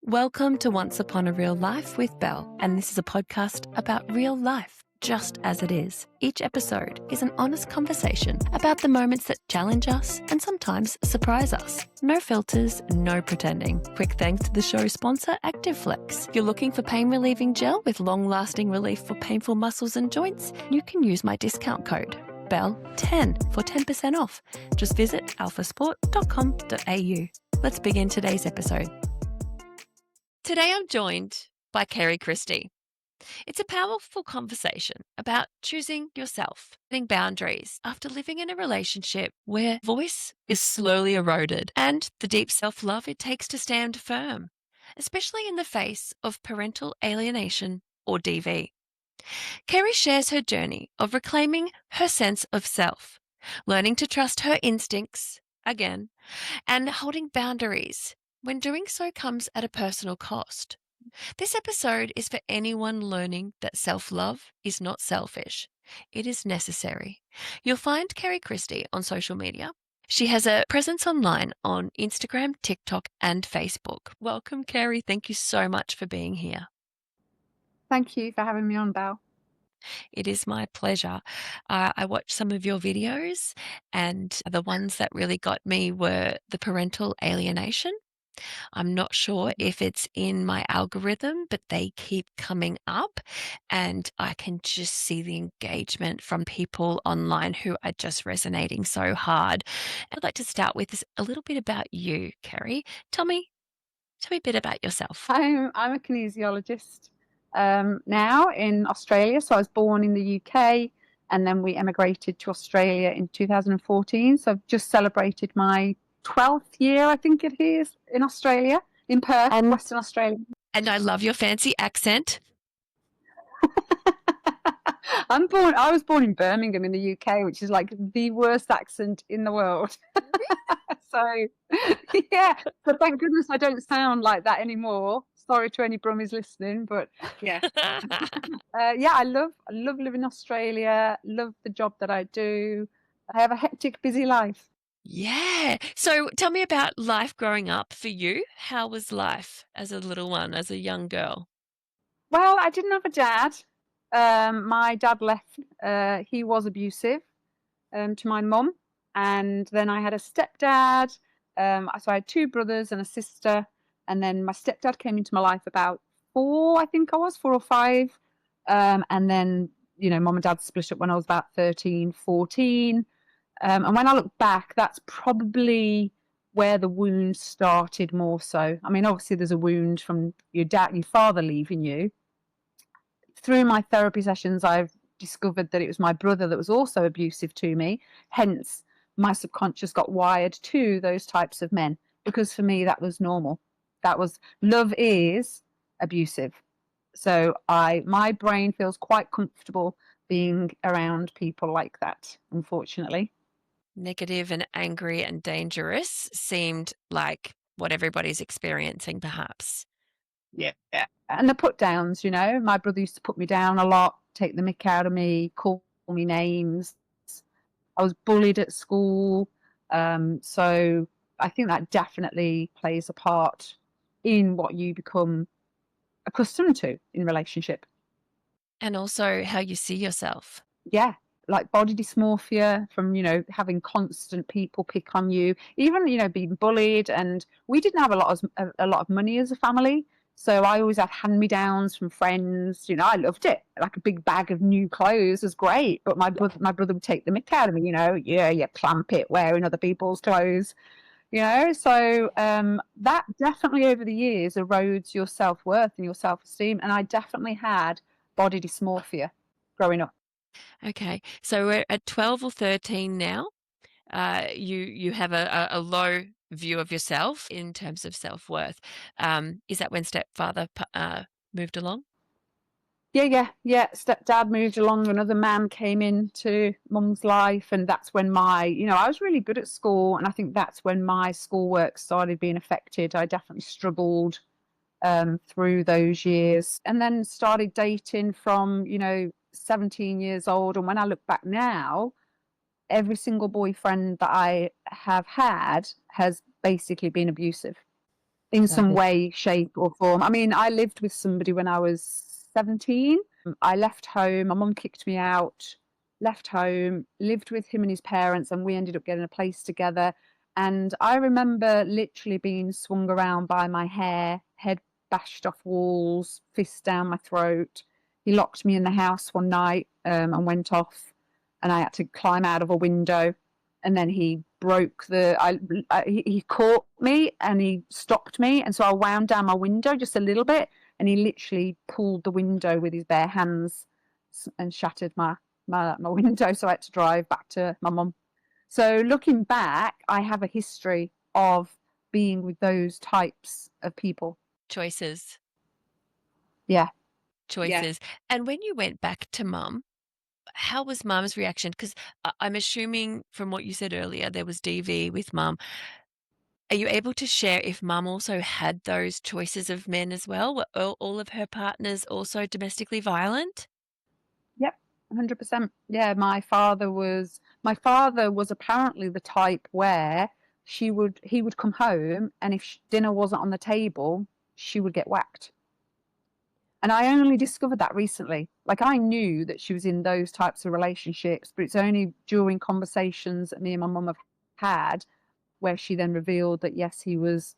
Welcome to Once Upon a Real Life with Belle, and this is a podcast about real life, just as it is. Each episode is an honest conversation about the moments that challenge us and sometimes surprise us. No filters, no pretending. Quick thanks to the show sponsor, ActiveFlex. If you're looking for pain-relieving gel with long-lasting relief for painful muscles and joints, you can use my discount code, BELLE10, for 10% off. Just visit alphasport.com.au. Let's begin today's episode. Today I'm joined by Kerry Christie. It's a powerful conversation about choosing yourself, setting boundaries after living in a relationship where voice is slowly eroded and the deep self-love it takes to stand firm, especially in the face of parental alienation or DV. Kerry shares her journey of reclaiming her sense of self, learning to trust her instincts again, and holding boundaries when doing so comes at a personal cost. This episode is for anyone learning that self-love is not selfish. It is necessary. You'll find Kerry Christie on social media. She has a presence online on Instagram, TikTok, and Facebook. Welcome, Kerry. Thank you so much for being here. Thank you for having me on, Belle. It is my pleasure. I watched some of your videos, and the ones that really got me were the parental alienation. I'm not sure if it's in my algorithm, but they keep coming up and I can just see the engagement from people online who are just resonating so hard. I'd like to start with a little bit about you, Kerry. Tell me a bit about yourself. I'm a kinesiologist now in Australia. So I was born in the UK and then we emigrated to Australia in 2014. So I've just celebrated my 12th year, I think it is, in Australia, in Perth, Western Australia. And I love your fancy accent. I was born in Birmingham in the UK, which is like the worst accent in the world. So, yeah, but thank goodness I don't sound like that anymore. Sorry to any Brummies listening, but yeah. I love living in Australia, love the job that I do. I have a hectic, busy life. Yeah. So tell me about life growing up for you. How was life as a little one, as a young girl? Well, I didn't have a dad. My dad left. He was abusive to my mum. And then I had a stepdad. So I had two brothers and a sister. And then my stepdad came into my life about 4 or 5. And then, mum and dad split up when I was about 13, 14. And when I look back, that's probably where the wound started more so. I mean, obviously there's a wound from your father leaving you. Through my therapy sessions, I've discovered that it was my brother that was also abusive to me. Hence, my subconscious got wired to those types of men because for me, that was normal. Love is abusive. So my brain feels quite comfortable being around people like that, unfortunately. Negative and angry and dangerous seemed like what everybody's experiencing, perhaps. Yeah. And the put downs, my brother used to put me down a lot, take the mick out of me, call me names. I was bullied at school. So I think that definitely plays a part in what you become accustomed to in relationship. And also how you see yourself. Yeah. Like body dysmorphia from, having constant people pick on you, even, being bullied. And we didn't have a lot of money as a family. So I always had hand-me-downs from friends. I loved it. Like a big bag of new clothes was great. But my brother would take the mick out of me, yeah, you clamp it wearing other people's clothes, So that definitely over the years erodes your self-worth and your self-esteem. And I definitely had body dysmorphia growing up. Okay. So we're at 12 or 13 now. You have a low view of yourself in terms of self-worth. Is that when stepfather moved along? Yeah. Stepdad moved along. Another man came into mum's life. And that's when I was really good at school. And I think that's when my schoolwork started being affected. I definitely struggled through those years and then started dating from, 17 years old. And when I look back now, every single boyfriend that I have had has basically been abusive. in Love some it. way, shape, or form. I mean, I lived with somebody when I was 17. I left home. My mum kicked me out, left home, lived with him and his parents, and we ended up getting a place together. And I remember literally being swung around by my hair, head bashed off walls, fists down my throat. He locked me in the house one night and went off, and I had to climb out of a window. And then he broke he caught me and he stopped me. And so I wound down my window just a little bit, and he literally pulled the window with his bare hands and shattered my window. So I had to drive back to my mum. So looking back, I have a history of being with those types of people. Choices. Yeah. Choices. And when you went back to mum, how was mum's reaction? Because I'm assuming from what you said earlier, there was DV with mum. Are you able to share if mum also had those choices of men as well? Were all of her partners also domestically violent? Yep. 100%. Yeah, my father was apparently the type where he would come home, and if dinner wasn't on the table, she would get whacked. And I only discovered that recently. Like, I knew that she was in those types of relationships, but it's only during conversations that me and my mum have had where she then revealed that yes, he was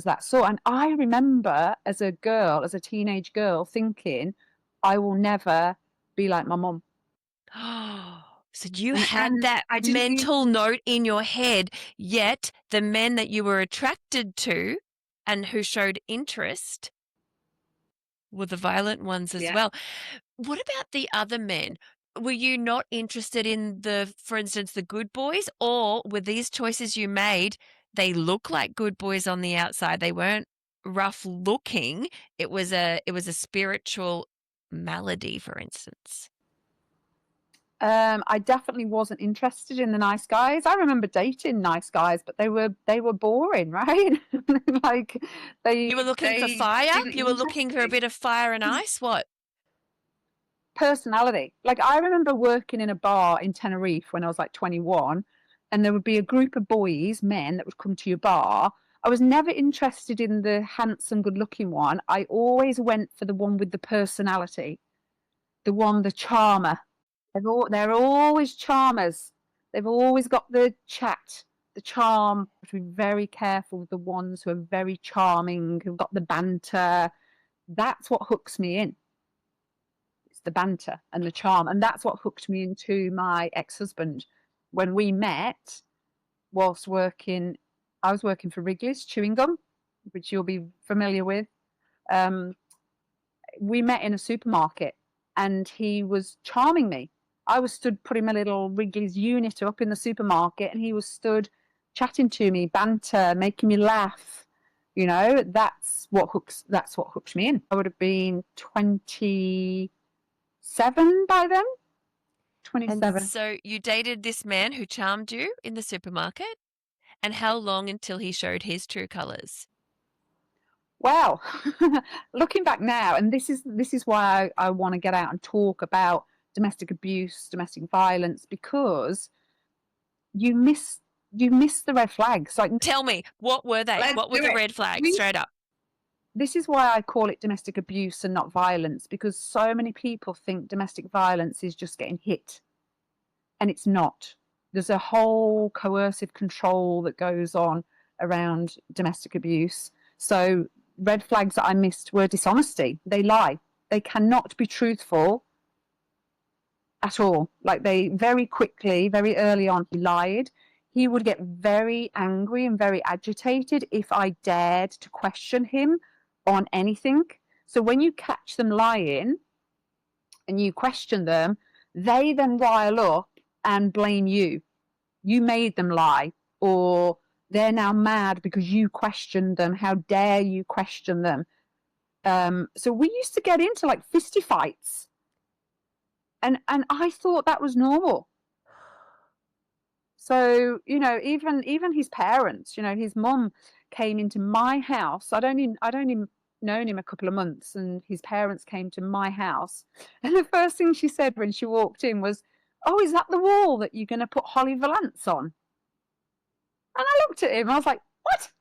that sort. And I remember as a girl, as a teenage girl, thinking, I will never be like my mum. So you And had that I didn't mental note in your head, yet the men that you were attracted to and who showed interest were the violent ones as Yeah. well. What about the other men? Were you not interested in for instance, the good boys, or were these choices you made, they look like good boys on the outside? They weren't rough looking. It was a spiritual malady, for instance. I definitely wasn't interested in the nice guys. I remember dating nice guys, but they were boring, right? Like You were looking for they fire? didn't You were interest looking for a me. bit of fire and ice? What? Personality. Like, I remember working in a bar in Tenerife when I was like 21, and there would be a group of boys, men, that would come to your bar. I was never interested in the handsome, good-looking one. I always went for the one with the personality, the charmer. They're always charmers. They've always got the chat, the charm. You have to be very careful with the ones who are very charming, who've got the banter. That's what hooks me in. It's the banter and the charm. And that's what hooked me into my ex-husband. When we met, whilst working, I was working for Wrigley's Chewing Gum, which you'll be familiar with. Um, we met in a supermarket, and he was charming me. I was stood putting my little Wrigley's unit up in the supermarket, and he was stood chatting to me, banter, making me laugh. You know, that's what hooked me in. I would have been 27 by then. And 27. so you dated this man who charmed you in the supermarket? And how long until he showed his true colors? Well, looking back now, and this is why I want to get out and talk about domestic abuse, domestic violence, because you miss the red flags. Like, Tell me, what were they? let's What were do the it. red flags? Straight up. This is why I call it domestic abuse and not violence, because so many people think domestic violence is just getting hit, and it's not. There's a whole coercive control that goes on around domestic abuse. So red flags that I missed were dishonesty. They lie. They cannot be truthful at all. Like, they very quickly, very early on, he lied. He would get very angry and very agitated if I dared to question him on anything. So when you catch them lying and you question them, they then rile up and blame you. You made them lie, or they're now mad because you questioned them. How dare you question them? So we used to get into like fisty fights, and I thought that was normal. So, you know, even his parents, you know, his mum came into my house. I'd only known him a couple of months, and his parents came to my house. And the first thing she said when she walked in was, "Oh, is that the wall that you're going to put Holly Valance on?" And I looked at him. I was like, "What?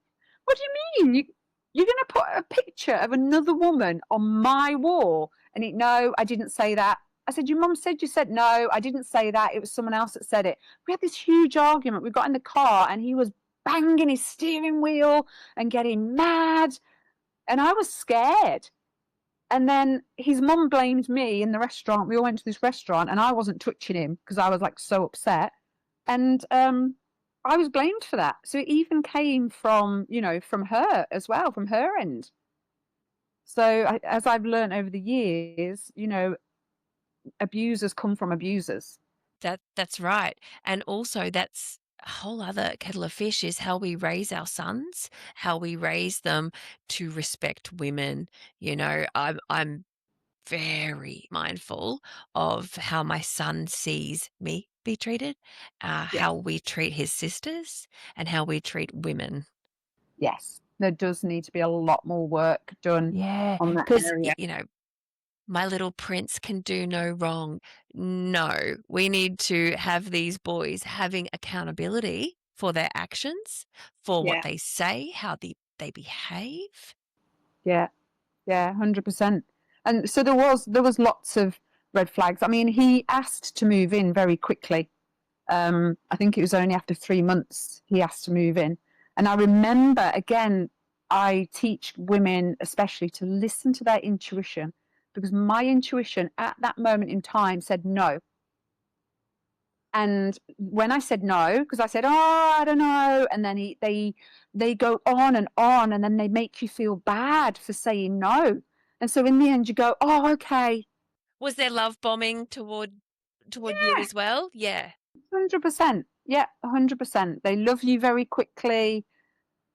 What do you mean? you're going to put a picture of another woman on my wall? And no, I didn't say that. I said, your mum said you said no. I didn't say that. It was someone else that said it. We had this huge argument. We got in the car and he was banging his steering wheel and getting mad. And I was scared. And then his mum blamed me in the restaurant. We all went to this restaurant and I wasn't touching him because I was like so upset. And I was blamed for that. So it even came from, from her as well, from her end. So as I've learned over the years, abusers come from abusers. That's right. And also that's a whole other kettle of fish is how we raise our sons, how we raise them to respect women. I'm very mindful of how my son sees me be treated, Yes. how we treat his sisters, and how we treat women. Yes. There does need to be a lot more work done Yeah, on that because, area. my little prince can do no wrong. No, we need to have these boys having accountability for their actions, for what Yeah. they say, how they behave. Yeah. Yeah. 100%. And so there was lots of red flags. I mean, he asked to move in very quickly. I think it was only after 3 months he asked to move in. And I remember, again, I teach women especially to listen to their intuition, because my intuition at that moment in time said no. And when I said no, because I said, oh, I don't know, and then they go on, and then they make you feel bad for saying no. And so in the end, you go, oh, okay. Was there love bombing toward you Yeah, as well? Yeah. 100%. Yeah, 100%. They love you very quickly.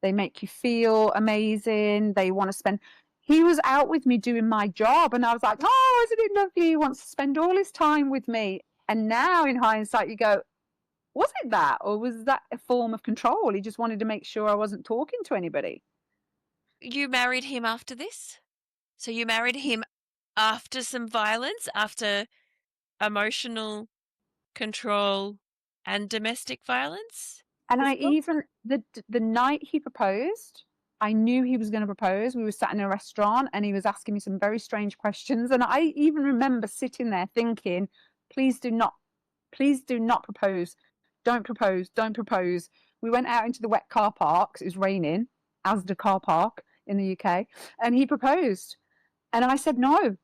They make you feel amazing. They want to spend. He was out with me doing my job, and I was like, oh, isn't it lovely? He wants to spend all his time with me. And now, in hindsight, you go, was it that? Or was that a form of control? He just wanted to make sure I wasn't talking to anybody. You married him after this? So you married him after some violence, after emotional control and domestic violence? And Was I it both? even, the night he proposed, I knew he was going to propose. We were sat in a restaurant and he was asking me some very strange questions. And I even remember sitting there thinking, please do not propose. Don't propose. Don't propose. We went out into the wet car park. It was raining, Asda car park in the UK. And he proposed. And I said no.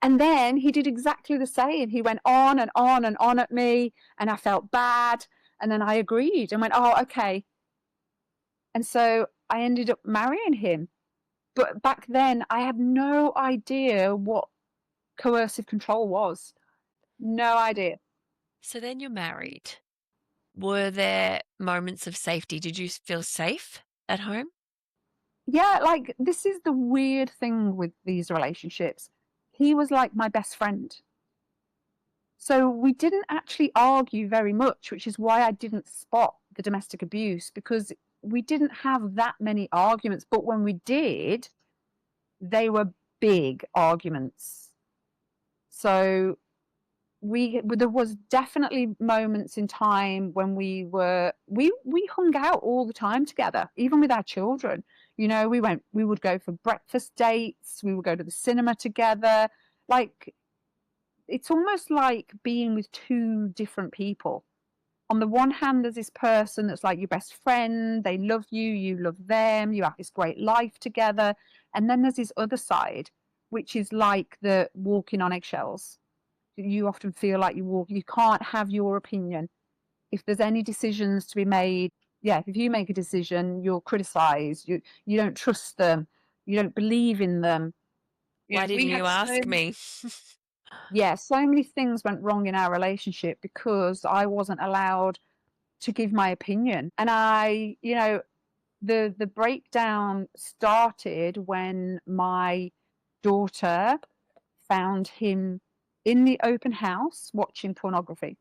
And then he did exactly the same. He went on and on and on at me. And I felt bad. And then I agreed and went, oh, okay. And so I ended up marrying him. But back then, I had no idea what coercive control was. No idea. So then you're married. Were there moments of safety? Did you feel safe at home? Yeah, like this is the weird thing with these relationships. He was like my best friend. So we didn't actually argue very much, which is why I didn't spot the domestic abuse, because we didn't have that many arguments. But when we did, they were big arguments. So there was definitely moments in time when we hung out all the time together, even with our children. We would go for breakfast dates, we would go to the cinema together. Like, it's almost like being with two different people. On the one hand, there's this person that's like your best friend, they love you, you love them, you have this great life together. And then there's this other side, which is like the walking on eggshells. You often feel like you can't have your opinion. If there's any decisions to be made, yeah, if you make a decision, you're criticized. You don't trust them. You don't believe in them. Why We didn't had you ask me? so many things went wrong in our relationship because I wasn't allowed to give my opinion. And the breakdown started when my daughter found him in the open house watching pornography.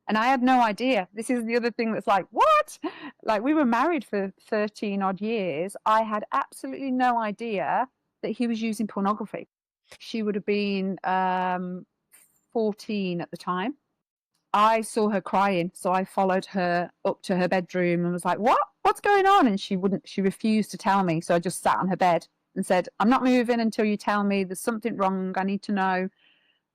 And I had no idea. This is the other thing that's like, what? Like, we were married for 13 odd years. I had absolutely no idea that he was using pornography. She would have been 14 at the time. I saw her crying, so I followed her up to her bedroom and was like, what's going on? And she refused to tell me. So I just sat on her bed and said, I'm not moving until you tell me there's something wrong. I need to know.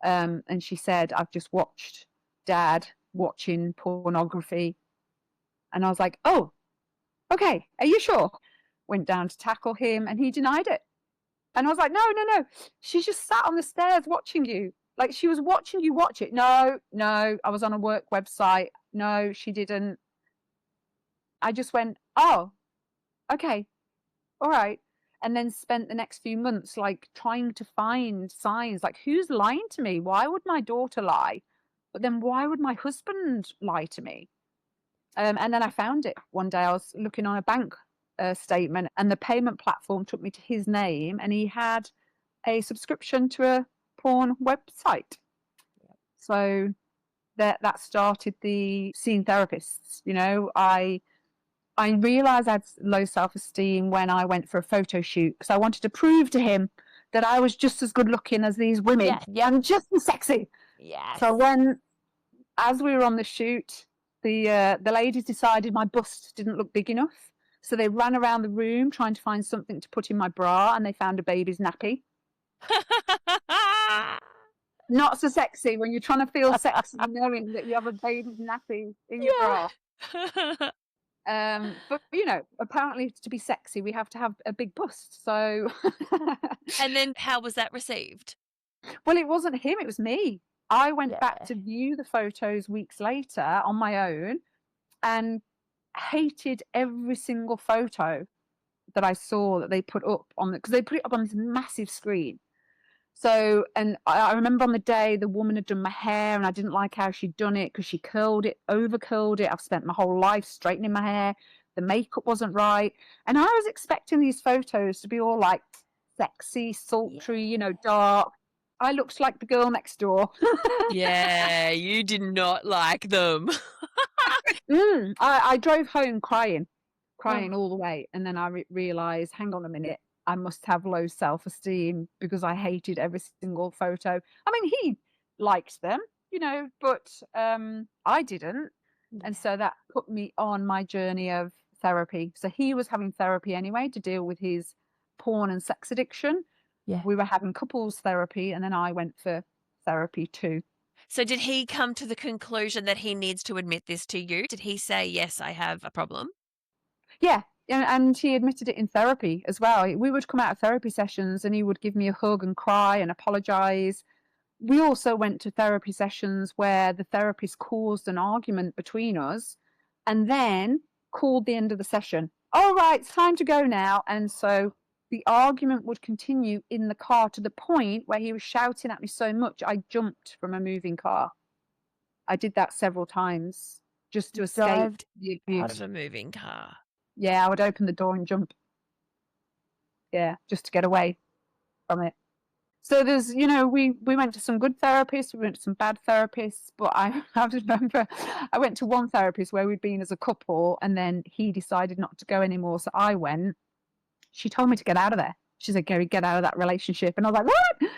And she said, I've just watched Dad watching pornography. And I was like, oh, okay, are you sure? Went down to tackle him and he denied it. And I was like, no. She's just sat on the stairs watching you. Like, she was watching you watch it. No, I was on a work website. No, she didn't. I just went, oh, okay, all right. And then spent the next few months, like, trying to find signs. Like, who's lying to me? Why would my daughter lie? But then why would my husband lie to me? And then I found it one day. I was looking on a bank statement, and the payment platform took me to his name, and he had a subscription to a porn website. So that started the seeing therapists. You know, I realized I had low self-esteem when I went for a photo shoot because I wanted to prove to him that I was just as good looking as these women. Yeah. I'm just as sexy. Yes. So as we were on the shoot, the ladies decided my bust didn't look big enough. So they ran around the room trying to find something to put in my bra, and they found a baby's nappy. Not so sexy when you're trying to feel sexy knowing that you have a baby's nappy in your bra. But you know, apparently to be sexy we have to have a big bust. So And then how was that received? well, it wasn't him, it was me. I went back to view the photos weeks later on my own and hated every single photo that I saw that they put up on because they put it up on this massive screen. So, and I remember on the day the woman had done my hair and I didn't like how she'd done it because she curled it, over curled it. I've spent my whole life straightening my hair. The makeup wasn't right. And I was expecting these photos to be all like sexy, sultry, you know, dark. I looked like the girl next door. Yeah, you did not like them. I drove home crying all the way. And then I realized, hang on a minute, I must have low self-esteem because I hated every single photo. I mean, he liked them, you know, but I didn't. And so that put me on my journey of therapy. So he was having therapy anyway to deal with his porn and sex addiction. Yeah. We were having couples therapy, and then I went for therapy too. So did he come to the conclusion that he needs to admit this to you? Did he say, yes, I have a problem? Yeah. And he admitted it in therapy as well. We would come out of therapy sessions and he would give me a hug and cry and apologize. We also went to therapy sessions where the therapist caused an argument between us and then called the end of the session. All right, it's time to go now. And so the argument would continue in the car to the point where he was shouting at me so much I jumped from a moving car. I did that several times just to escape the abuse. Out of a moving car. Yeah, I would open the door and jump. Yeah, just to get away from it. So there's, you know, we went to some good therapists, we went to some bad therapists, but I remember I went to one therapist where we'd been as a couple and then he decided not to go anymore. So I went. She told me to get out of there. She said, Kerry, get out of that relationship. And I was like, what?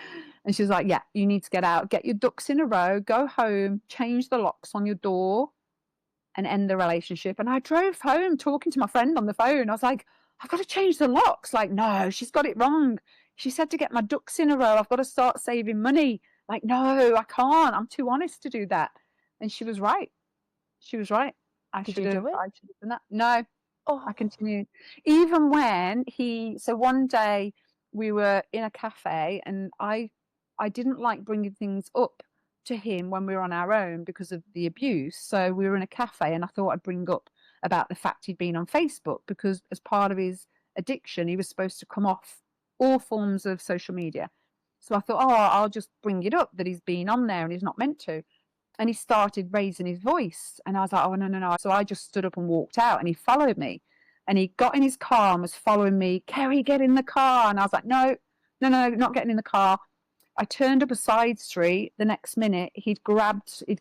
And she was like, yeah, you need to get out, get your ducks in a row, go home, change the locks on your door and end the relationship. And I drove home talking to my friend on the phone. I was like, I've got to change the locks. Like, no, she's got it wrong. She said to get my ducks in a row. I've got to start saving money. Like, no, I can't. I'm too honest to do that. And she was right. She was right. Did you do it? I should have done that. No, I continued. Even when so one day we were in a cafe and I didn't like bringing things up to him when we were on our own because of the abuse. So we were in a cafe and I thought I'd bring up about the fact he'd been on Facebook because as part of his addiction, he was supposed to come off all forms of social media. So I thought, oh, I'll just bring it up that he's been on there and he's not meant to. And he started raising his voice. And I was like, oh, no. So I just stood up and walked out and he followed me. And he got in his car and was following me. Kerry, get in the car. And I was like, no, not getting in the car. I turned up a side street. The next minute, he'd got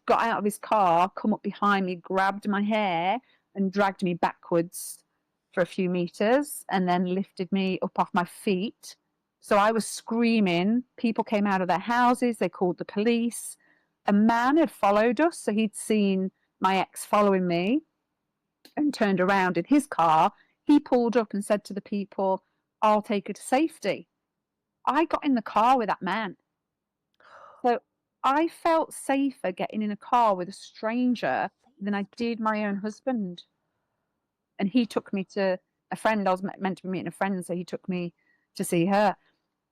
out of his car, come up behind me, grabbed my hair and dragged me backwards for a few meters and then lifted me up off my feet. So I was screaming. People came out of their houses. They called the police. a man had followed us. So he'd seen my ex following me and turned around in his car. He pulled up and said to the people, I'll take her to safety. I got in the car with that man. So I felt safer getting in a car with a stranger than I did my own husband. And he took me to a friend. I was meant to be meeting a friend, so he took me to see her.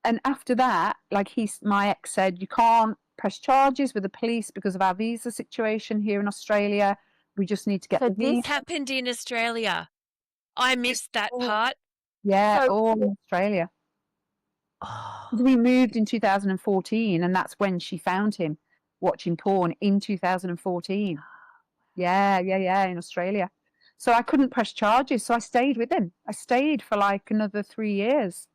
And after that, like my ex said, you can't press charges with the police because of our visa situation here in Australia. We just need to get So the this visa. happened in Australia. I missed that part. Yeah, So- all in Australia. Oh, We moved in 2014, and that's when she found him watching porn in 2014. Yeah, in Australia. So I couldn't press charges, so I stayed with him. I stayed for like another 3 years.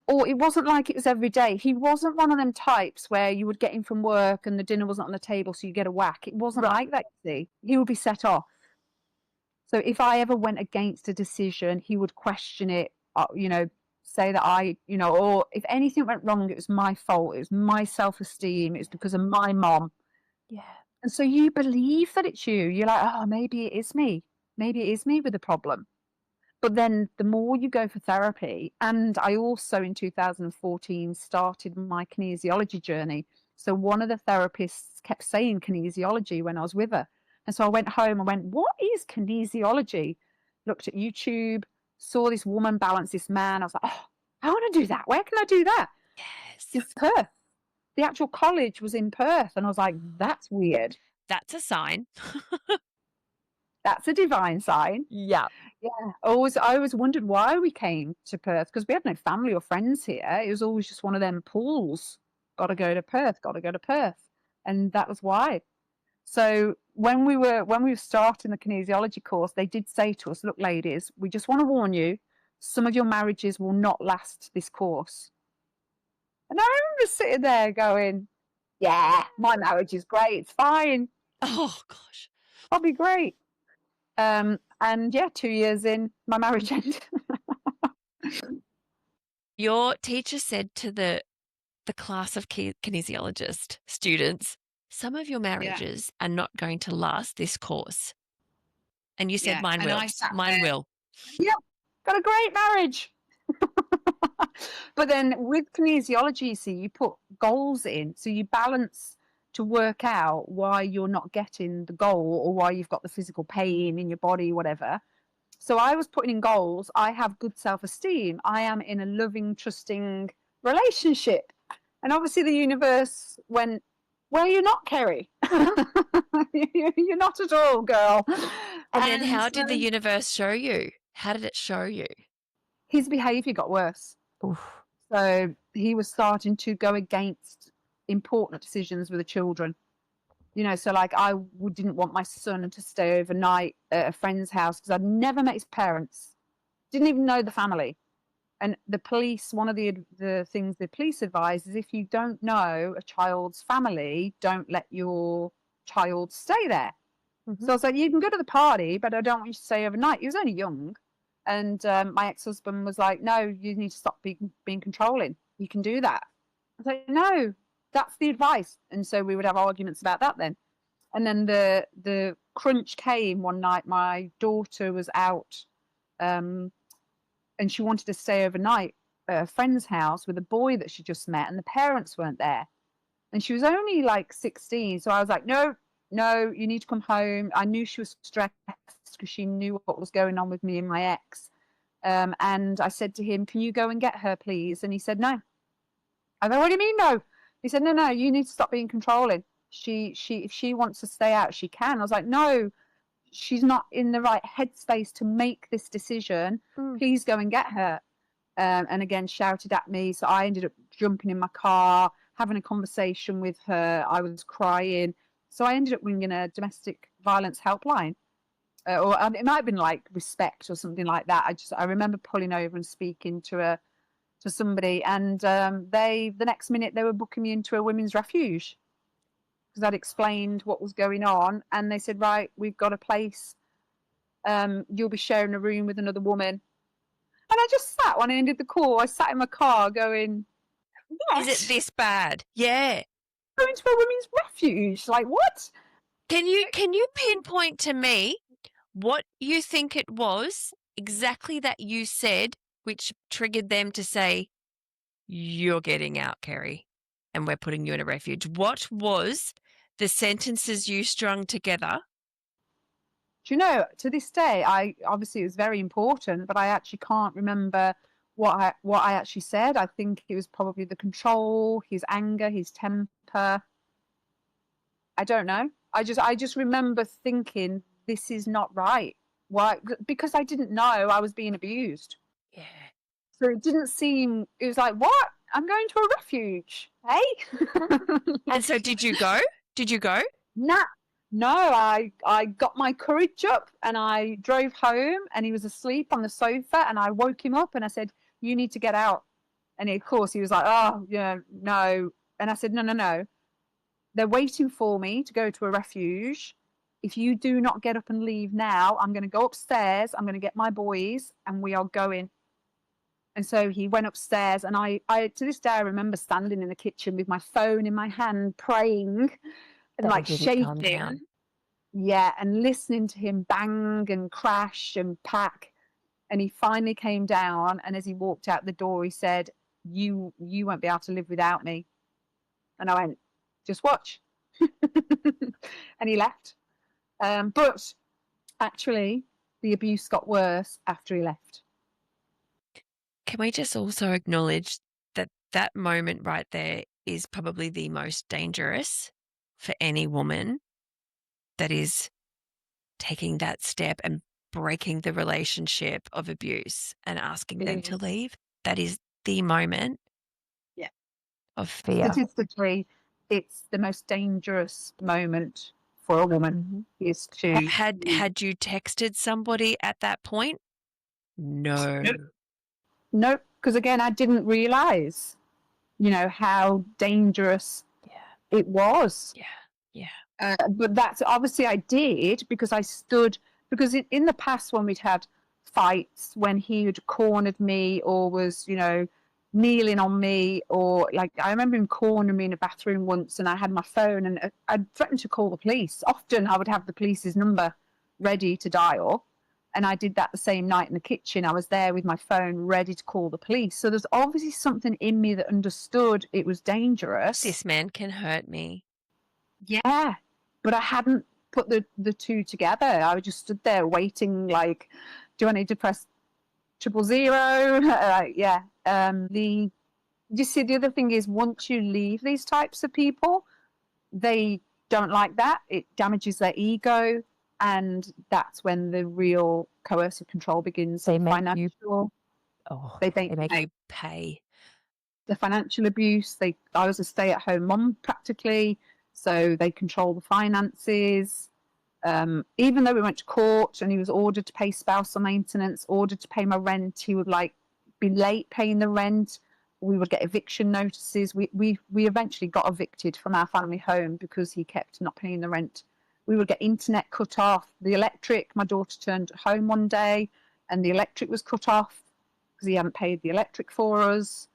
Or it wasn't like it was every day. He wasn't one of them types where you would get in from work and the dinner wasn't on the table, so you get a whack. It wasn't like that, you see. He would be set off. So if I ever went against a decision, he would question it, say that or if anything went wrong, it was my fault. It was my self-esteem. It was because of my mom. yeah. And so you believe that it's you. You're like, oh, maybe it is me. Maybe it is me with the problem. But then the more you go for therapy, and I also in 2014 started my kinesiology journey. So one of the therapists kept saying kinesiology when I was with her. And so I went home and went, what is kinesiology? Looked at YouTube, saw this woman balance this man. I was like, oh, I want to do that. Where can I do that? Yes. In Perth. The actual college was in Perth. And I was like, that's weird. That's a sign. That's a divine sign. Yeah. Yeah. I always wondered why we came to Perth, because we had no family or friends here. It was always just one of them pools. Got to go to Perth, got to go to Perth. And that was why. So when we were starting the kinesiology course, they did say to us, look, ladies, we just want to warn you, some of your marriages will not last this course. And I remember sitting there going, yeah, my marriage is great. It's fine. Oh, gosh. I'll be great. And yeah, 2 years in, my marriage ended. Your teacher said to the class of kinesiologist students, some of your marriages are not going to last this course. And you said, Yeah, mine and will. I sat Mine there. will. Yep, got a great marriage. But then with kinesiology, you see, you put goals in. So you balance to work out why you're not getting the goal or why you've got the physical pain in your body, whatever. So I was putting in goals. I have good self-esteem. I am in a loving, trusting relationship. And obviously the universe went, well, you're not, Kerry. You're not at all, girl. And then how did the universe show you? How did it show you? His behaviour got worse. Oof. So he was starting to go against important decisions with the children. So like I didn't want my son to stay overnight at a friend's house because I'd never met his parents, didn't even know the family. And the police, one of the things the police advise is if you don't know a child's family, don't let your child stay there. Mm-hmm. So I was like, you can go to the party, but I don't want you to stay overnight. He was only young. And my ex-husband was like, no, you need to stop being controlling. You can do that. I was like, no, that's the advice. And so we would have arguments about that then. And then the crunch came one night. My daughter was out and she wanted to stay overnight at a friend's house with a boy that she just met, and the parents weren't there. And she was only like 16. So I was like, no, you need to come home. I knew she was stressed because she knew what was going on with me and my ex. And I said to him, can you go and get her, please? And he said, no. I said, what do you mean, no? He said, no, you need to stop being controlling. If she wants to stay out, she can. I was like, no, she's not in the right headspace to make this decision. Please go and get her. And again, shouted at me. So I ended up jumping in my car, having a conversation with her. I was crying. So I ended up ringing a domestic violence helpline. Or it might have been like Respect or something like that. I remember pulling over and speaking to somebody, and the next minute they were booking me into a women's refuge because I'd explained what was going on, and they said, right, we've got a place. You'll be sharing a room with another woman. And I just sat when I ended the call. I sat in my car going, what? Is it this bad? Yeah. going to a women's refuge. Like, what? Can you pinpoint to me what you think it was exactly that you said which triggered them to say, you're getting out, Kerry, and we're putting you in a refuge? What was the sentences you strung together? Do you know, to this day, obviously it was very important, but I actually can't remember what I actually said. I think it was probably the control, his anger, his temper. I don't know. I just remember thinking, this is not right. Why? Because I didn't know I was being abused. Yeah. So it didn't seem. It was like, what? I'm going to a refuge, hey? And so did you go? Did you go? Nah. No, I got my courage up and I drove home, and he was asleep on the sofa, and I woke him up and I said, you need to get out. And of course he was like, oh, yeah, no. And I said, no, no, no. They're waiting for me to go to a refuge. If you do not get up and leave now, I'm going to go upstairs. I'm going to get my boys and we are going. And so he went upstairs, and I to this day, I remember standing in the kitchen with my phone in my hand, praying and That like he didn't calm shaking. down. Yeah, and listening to him bang and crash and pack. And he finally came down, and as he walked out the door, he said, you won't be able to live without me. And I went, just watch. And he left. But actually, the abuse got worse after he left. Can we just also acknowledge that that moment right there is probably the most dangerous for any woman that is taking that step and breaking the relationship of abuse and asking them to leave? That is the moment of fear. Statistically, it's the most dangerous moment for a woman is to... Had you texted somebody at that point? No. Nope, because again, I didn't realise, how dangerous it was. Yeah. But that's obviously I did because I stood, because in the past when we'd had fights, when he had cornered me or was, kneeling on me, or like I remember him cornering me in a bathroom once, and I had my phone and I'd threatened to call the police. Often I would have the police's number ready to dial, and I did that the same night in the kitchen. I was there with my phone ready to call the police. So there's obviously something in me that understood it was dangerous. This man can hurt me. Yeah, but I hadn't put the two together. I just stood there waiting, like, do I need to press 000? Yeah. You see, the other thing is, once you leave these types of people, they don't like that. It damages their ego, and that's when the real coercive control begins. They make financial. they make you pay. The financial abuse. I was a stay-at-home mom practically, so they control the finances. Even though we went to court and he was ordered to pay spousal maintenance, ordered to pay my rent, he would be late paying the rent. We would get eviction notices. We eventually got evicted from our family home because he kept not paying the rent. We would get internet cut off, the electric. My daughter turned home one day and the electric was cut off because he hadn't paid the electric for us.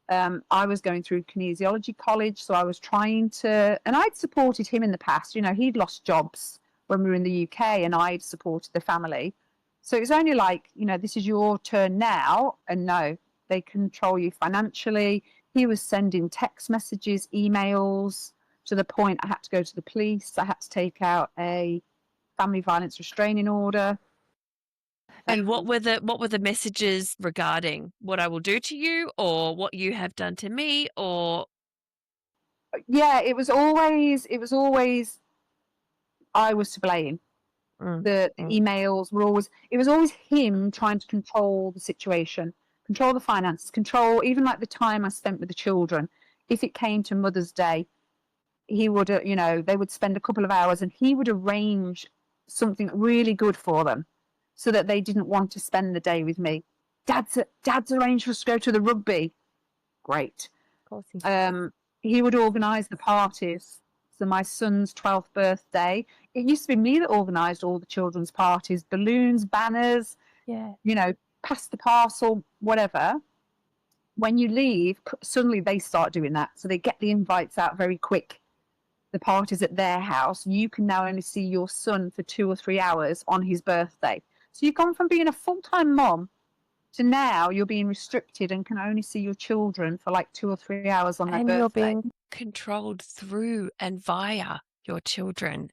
I was going through kinesiology college, so I was trying to, and I'd supported him in the past. He'd lost jobs when we were in the UK, and I'd supported the family. So it was only like, this is your turn now. And no, they control you financially. He was sending text messages, emails, to the point I had to go to the police. I had to take out a family violence restraining order. And what were the messages regarding? What I will do to you, or what you have done to me, or? Yeah, it was always I was to blame. The emails were it was always him trying to control the situation, control the finances, control even like the time I spent with the children. If it came to Mother's Day, he would, they would spend a couple of hours and he would arrange something really good for them so that they didn't want to spend the day with me. Dad's arranged for us to go to the rugby. Great. Of course he would organise the parties. So my son's 12th birthday, it used to be me that organised all the children's parties, balloons, banners, pass the parcel, whatever. When you leave, suddenly they start doing that. So they get the invites out very quick. the party's at their house, you can now only see your son for 2 or 3 hours on his birthday. So you've gone from being a full-time mom to now you're being restricted and can only see your children for like 2 or 3 hours on their And birthday. you're being controlled through and via your children.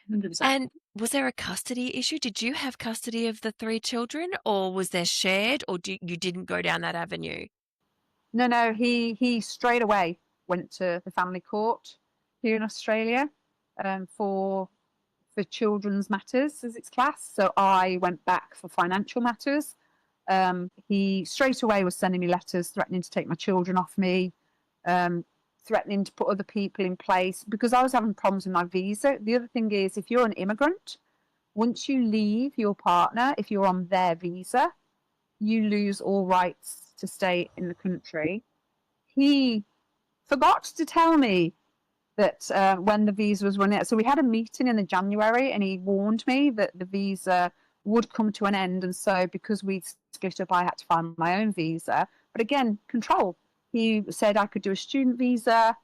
100%. And was there a custody issue? Did you have custody of the 3 children, or was there shared, or you didn't go down that avenue? No, he straight away went to the family court here in Australia for children's matters, as it's classed. So I went back for financial matters. He straight away was sending me letters threatening to take my children off me, threatening to put other people in place because I was having problems with my visa. The other thing is, if you're an immigrant, once you leave your partner, if you're on their visa, you lose all rights to stay in the country. He forgot to tell me that when the visa was running out. So we had a meeting in the January and he warned me that the visa would come to an end. And so because we split up, I had to find my own visa. But again, control. He said I could do a student visa.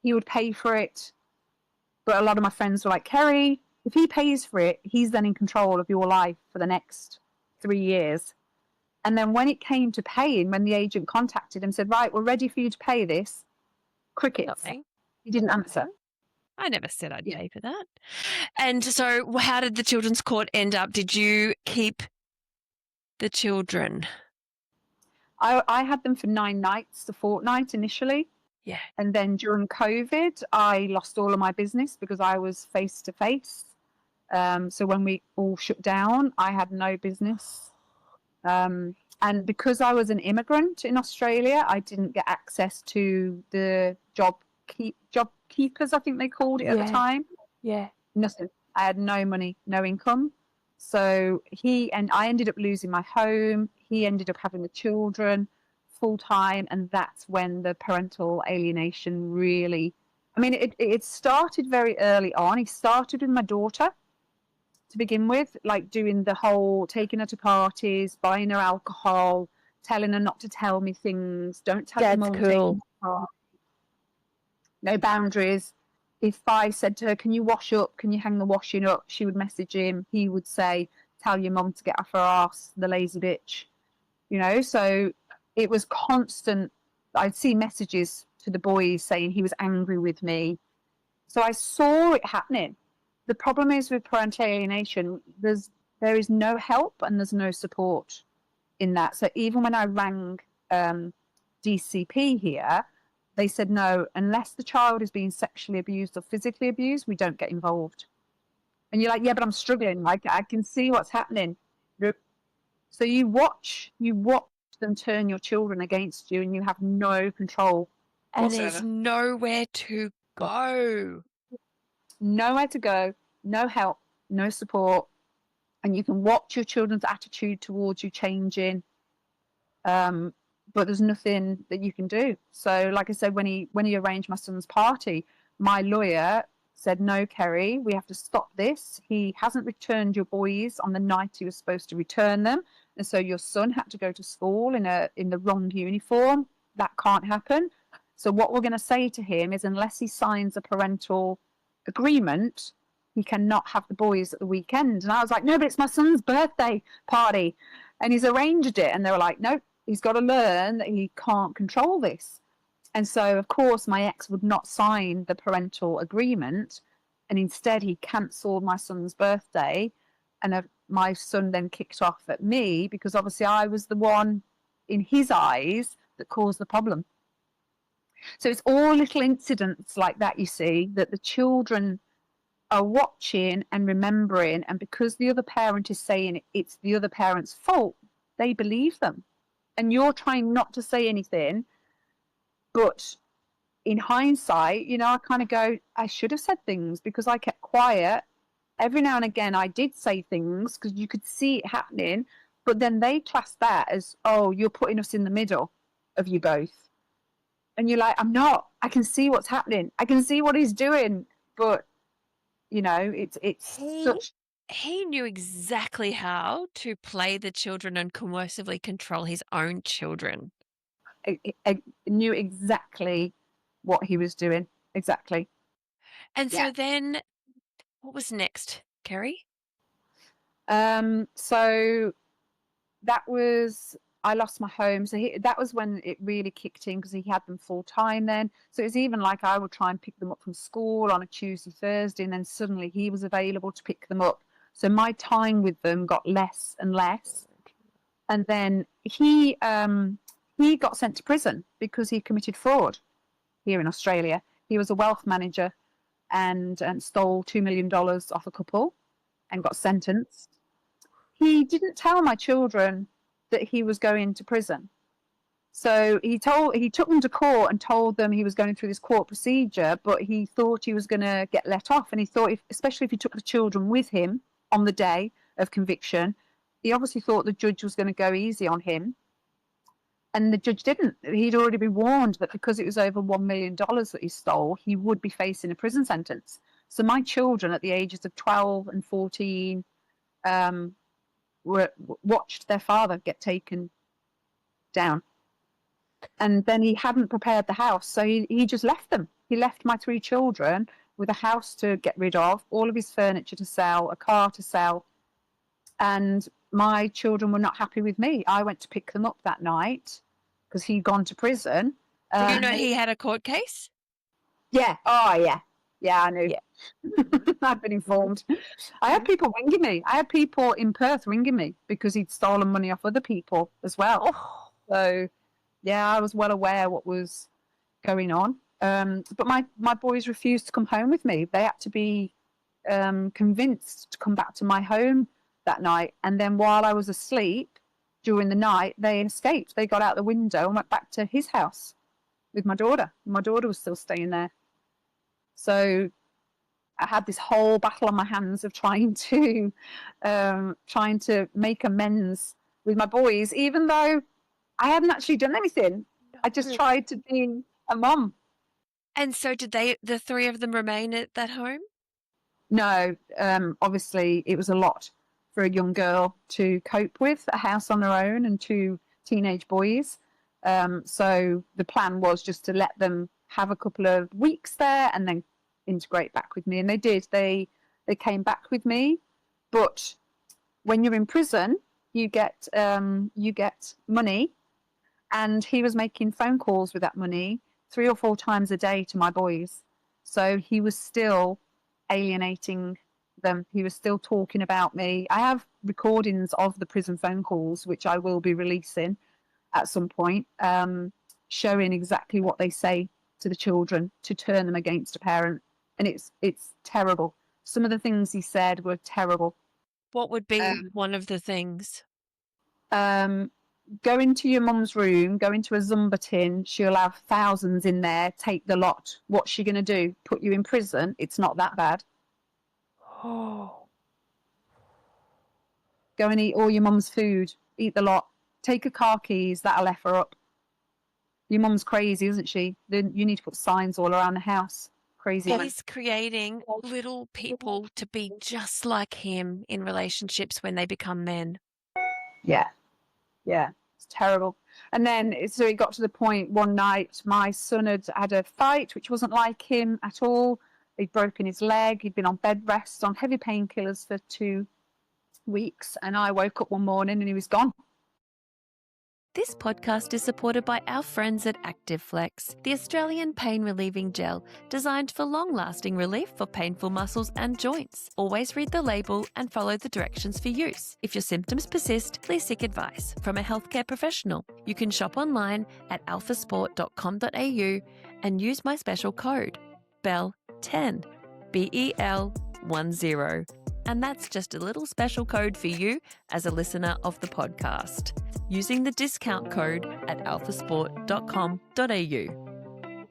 He would pay for it. But a lot of my friends were like, Kerry, if he pays for it, he's then in control of your life for the next 3 years. And then when it came to paying, when the agent contacted him, said, right, we're ready for you to pay this. Crickets. Nothing. He didn't answer. I never said I'd pay for that. And so how did the children's court end up? Did you keep the children? I had them for 9 nights, a fortnight initially. Yeah. And then during COVID, I lost all of my business because I was face to face. So when we all shut down, I had no business. And because I was an immigrant in Australia, I didn't get access to the job keepers, I think they called it at the time. Yeah. Nothing. I had no money, no income. So I ended up losing my home. He ended up having the children full time. And that's when the parental alienation really, I mean, it started very early on. He started with my daughter to begin with, like doing the whole taking her to parties, buying her alcohol, telling her not to tell me things. Don't tell your mum. Cool. No boundaries. If I said to her, can you wash up? Can you hang the washing up? She would message him. He would say, tell your mum to get off her ass, the lazy bitch. So it was constant. I'd see messages to the boys saying he was angry with me. So I saw it happening. The problem is with parental alienation, there is no help and there's no support in that. So even when I rang DCP here, they said no, unless the child is being sexually abused or physically abused, we don't get involved. And you're like, yeah, but I'm struggling. Like I can see what's happening. So you watch them turn your children against you, and you have no control. And there's nowhere to go. Nowhere to go, no help, no support, and you can watch your children's attitude towards you changing. But there's nothing that you can do. So like I said, when he arranged my son's party, my lawyer said, no, Kerry, we have to stop this. He hasn't returned your boys on the night he was supposed to return them. And so your son had to go to school in the wrong uniform. That can't happen. So what we're going to say to him is unless he signs a parental agreement, he cannot have the boys at the weekend. And I was like, no, but it's my son's birthday party. And he's arranged it. And they were like, no, he's got to learn that he can't control this. And so, of course, my ex would not sign the parental agreement. And instead, he cancelled my son's birthday. And my son then kicked off at me because obviously I was the one, in his eyes, that caused the problem. So it's all little incidents like that, you see, that the children are watching and remembering. And because the other parent is saying it's the other parent's fault, they believe them. And you're trying not to say anything. But in hindsight, I kind of go, I should have said things because I kept quiet. Every now and again, I did say things because you could see it happening. But then they classed that as, oh, you're putting us in the middle of you both. And you're like, I'm not. I can see what's happening. I can see what he's doing. But, it's such... He knew exactly how to play the children and coercively control his own children. I knew exactly what he was doing. Exactly. And Yeah. so then what was next, Kerry? So that was, I lost my home. So that was when it really kicked in, because he had them full time then. So it was even like I would try and pick them up from school on a Tuesday, Thursday, and then suddenly he was available to pick them up. So my time with them got less and less. And then he got sent to prison because he committed fraud here in Australia. He was a wealth manager and stole $2 million off a couple and got sentenced. He didn't tell my children that he was going to prison. So he took them to court and told them he was going through this court procedure, but he thought he was going to get let off. And he thought, especially if he took the children with him on the day of conviction, he obviously thought the judge was going to go easy on him. And the judge didn't. He'd already been warned that because it was over $1 million that he stole, he would be facing a prison sentence. So my children at the ages of 12 and 14 watched their father get taken down. And then he hadn't prepared the house, so he just left them. He left my 3 children with a house to get rid of, all of his furniture to sell, a car to sell. And my children were not happy with me. I went to pick them up that night because he'd gone to prison. Do you know he had a court case? Yeah. Oh, yeah. Yeah, I knew. Yeah. I'd been informed. I had people ringing me. I had people in Perth ringing me because he'd stolen money off other people as well. Oh. So, yeah, I was well aware what was going on. But my boys refused to come home with me. They had to be convinced to come back to my home that night. And then while I was asleep during the night, they escaped. They got out the window and went back to his house with my daughter. My daughter was still staying there. So I had this whole battle on my hands of trying to make amends with my boys, even though I hadn't actually done anything. I just tried to be a mom. And so did the 3 of them remain at that home? No, obviously it was a lot for a young girl to cope with, a house on their own and 2 teenage boys. So the plan was just to let them have a couple of weeks there and then integrate back with me. And they did. They came back with me. But when you're in prison, you get money. And he was making phone calls with that money 3 or 4 times a day to my boys. So he was still alienating them. He was still talking about me. I have recordings of the prison phone calls, which I will be releasing at some point, showing exactly what they say to the children to turn them against a parent. And it's terrible. Some of the things he said were terrible. What would be one of the things? Go into your mum's room, go into a Zumba tin, she'll have thousands in there, take the lot. What's she going to do? Put you in prison? It's not that bad. Oh. Go and eat all your mum's food, eat the lot. Take her car keys, that'll F her up. Your mum's crazy, isn't she? Then you need to put signs all around the house. Crazy. He's creating little people to be just like him in relationships when they become men. Yeah. It's terrible. And then, so it got to the point one night, my son had a fight, which wasn't like him at all. He'd broken his leg. He'd been on bed rest on heavy painkillers for 2 weeks. And I woke up one morning and he was gone. This podcast is supported by our friends at ActiveFlex, the Australian pain relieving gel designed for long-lasting relief for painful muscles and joints. Always read the label and follow the directions for use. If your symptoms persist, please seek advice from a healthcare professional. You can shop online at alphasport.com.au and use my special code, BEL10, BEL10. And that's just a little special code for you as a listener of the podcast, using the discount code at alphasport.com.au.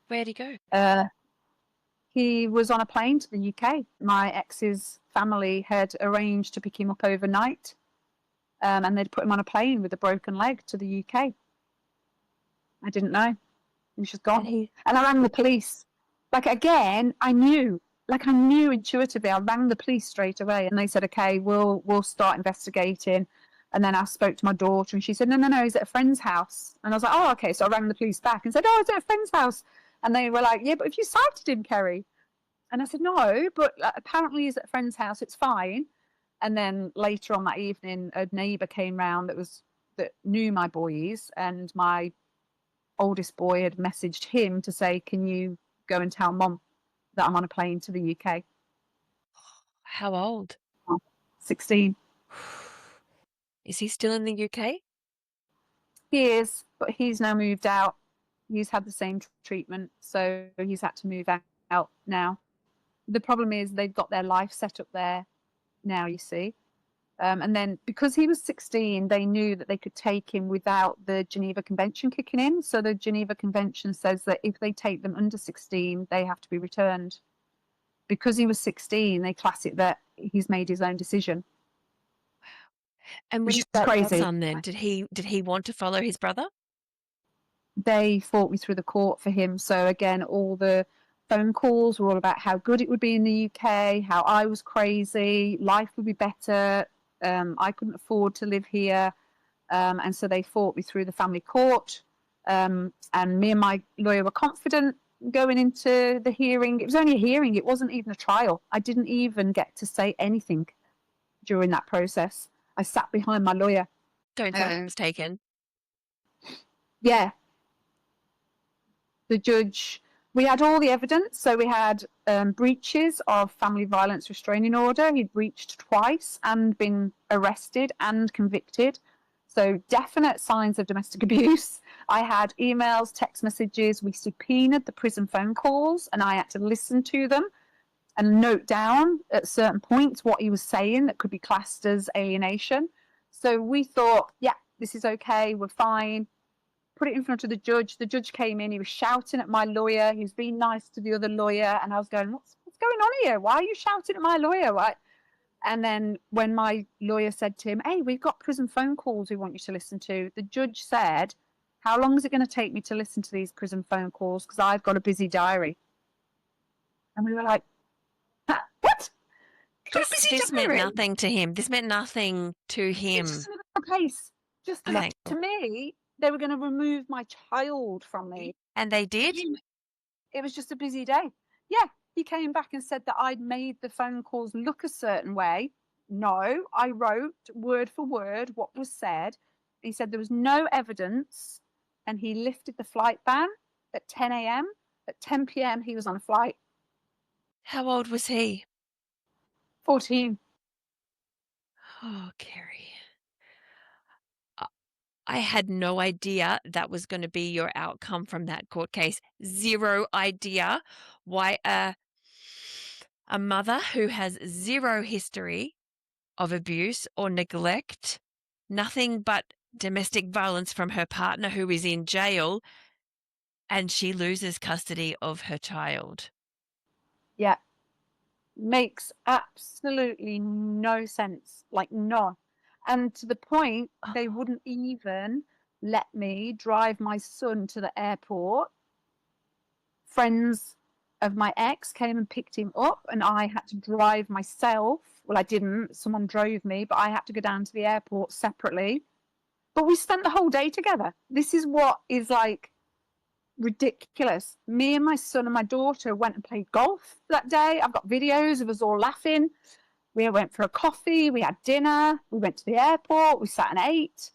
Where'd he go? He was on a plane to the UK. My ex's family had arranged to pick him up overnight, and they'd put him on a plane with a broken leg to the UK. I didn't know. He was just gone. And I rang the police. Like, again, I knew intuitively. I rang the police straight away and they said, okay, we'll start investigating. And then I spoke to my daughter and she said, no, he's at a friend's house. And I was like, oh, okay. So I rang the police back and said, oh, it's at a friend's house. And they were like, yeah, but if you cited him, Kerry. And I said, no, but apparently he's at a friend's house. It's fine. And then later on that evening, a neighbour came round that knew my boys, and my oldest boy had messaged him to say, can you go and tell Mum that I'm on a plane to the UK? How old? 16. Is he still in the UK? He is, but he's now moved out. He's had the same treatment, so he's had to move out now. The problem is they've got their life set up there now, you see. And then because he was 16, they knew that they could take him without the Geneva Convention kicking in. So the Geneva Convention says that if they take them under 16, they have to be returned. Because he was 16, they class it that he's made his own decision. And Which with is that crazy. son then, did he want to follow his brother? They fought me through the court for him. So again, all the phone calls were all about how good it would be in the UK, how I was crazy, life would be better. I couldn't afford to live here. And so they fought me through the family court. And me and my lawyer were confident going into the hearing. It was only a hearing. It wasn't even a trial. I didn't even get to say anything during that process. I sat behind my lawyer. Don't say it was taken. Yeah. The judge, we had all the evidence. So we had breaches of family violence restraining order. He'd breached twice and been arrested and convicted. So definite signs of domestic abuse. I had emails, text messages. We subpoenaed the prison phone calls, and I had to listen to them and note down at certain points what he was saying that could be classed as alienation. So we thought, yeah, this is okay. We're fine. Put it in front of the judge. The judge came in. He was shouting at my lawyer. He was being nice to the other lawyer. And I was going, what's going on here? Why are you shouting at my lawyer? Why? And then when my lawyer said to him, hey, we've got prison phone calls we want you to listen to, the judge said, how long is it going to take me to listen to these prison phone calls? Because I've got a busy diary. And we were like, what? This meant nothing to him. This meant nothing to him. It's just another case. Just to me, they were going to remove my child from me. And they did? It was just a busy day. Yeah, he came back and said that I'd made the phone calls look a certain way. No, I wrote word for word what was said. He said there was no evidence, and he lifted the flight ban at 10 a.m. At 10 p.m., he was on a flight. How old was he? 14. Oh, Kerry. I had no idea that was going to be your outcome from that court case. Zero idea why a mother who has zero history of abuse or neglect, nothing but domestic violence from her partner who is in jail, and she loses custody of her child. Yeah. Makes absolutely no sense. Like, no. And to the point, they wouldn't even let me drive my son to the airport. Friends of my ex came and picked him up, and I had to drive myself. Well, I didn't. Someone drove me, but I had to go down to the airport separately. But we spent the whole day together. This is what is like ridiculous. Me and my son and my daughter went and played golf that day. I've got videos of us all laughing. We went for a coffee. We had dinner. We went to the airport. We sat and ate.